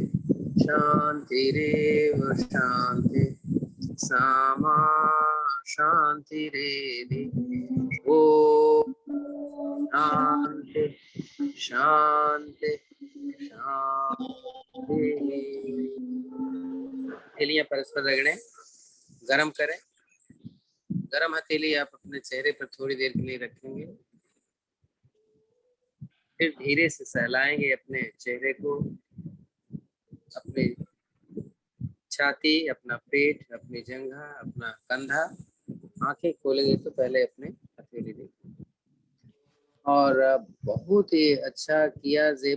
शांतिरेव शांति सामा शांतिरेधि। ओम शांति शांति शांति। हथेलियां परस्पर रगड़ें, गरम करें। गरम हथेली आप अपने चेहरे पर थोड़ी देर के लिए रखेंगे, फिर धीरे से सहलाएंगे अपने चेहरे को, अपनी छाती, अपना पेट, अपनी जंघा, अपना कंधा। आंखें खोलेंगे तो पहले अपने हथेली देखें। और बहुत ही अच्छा किया।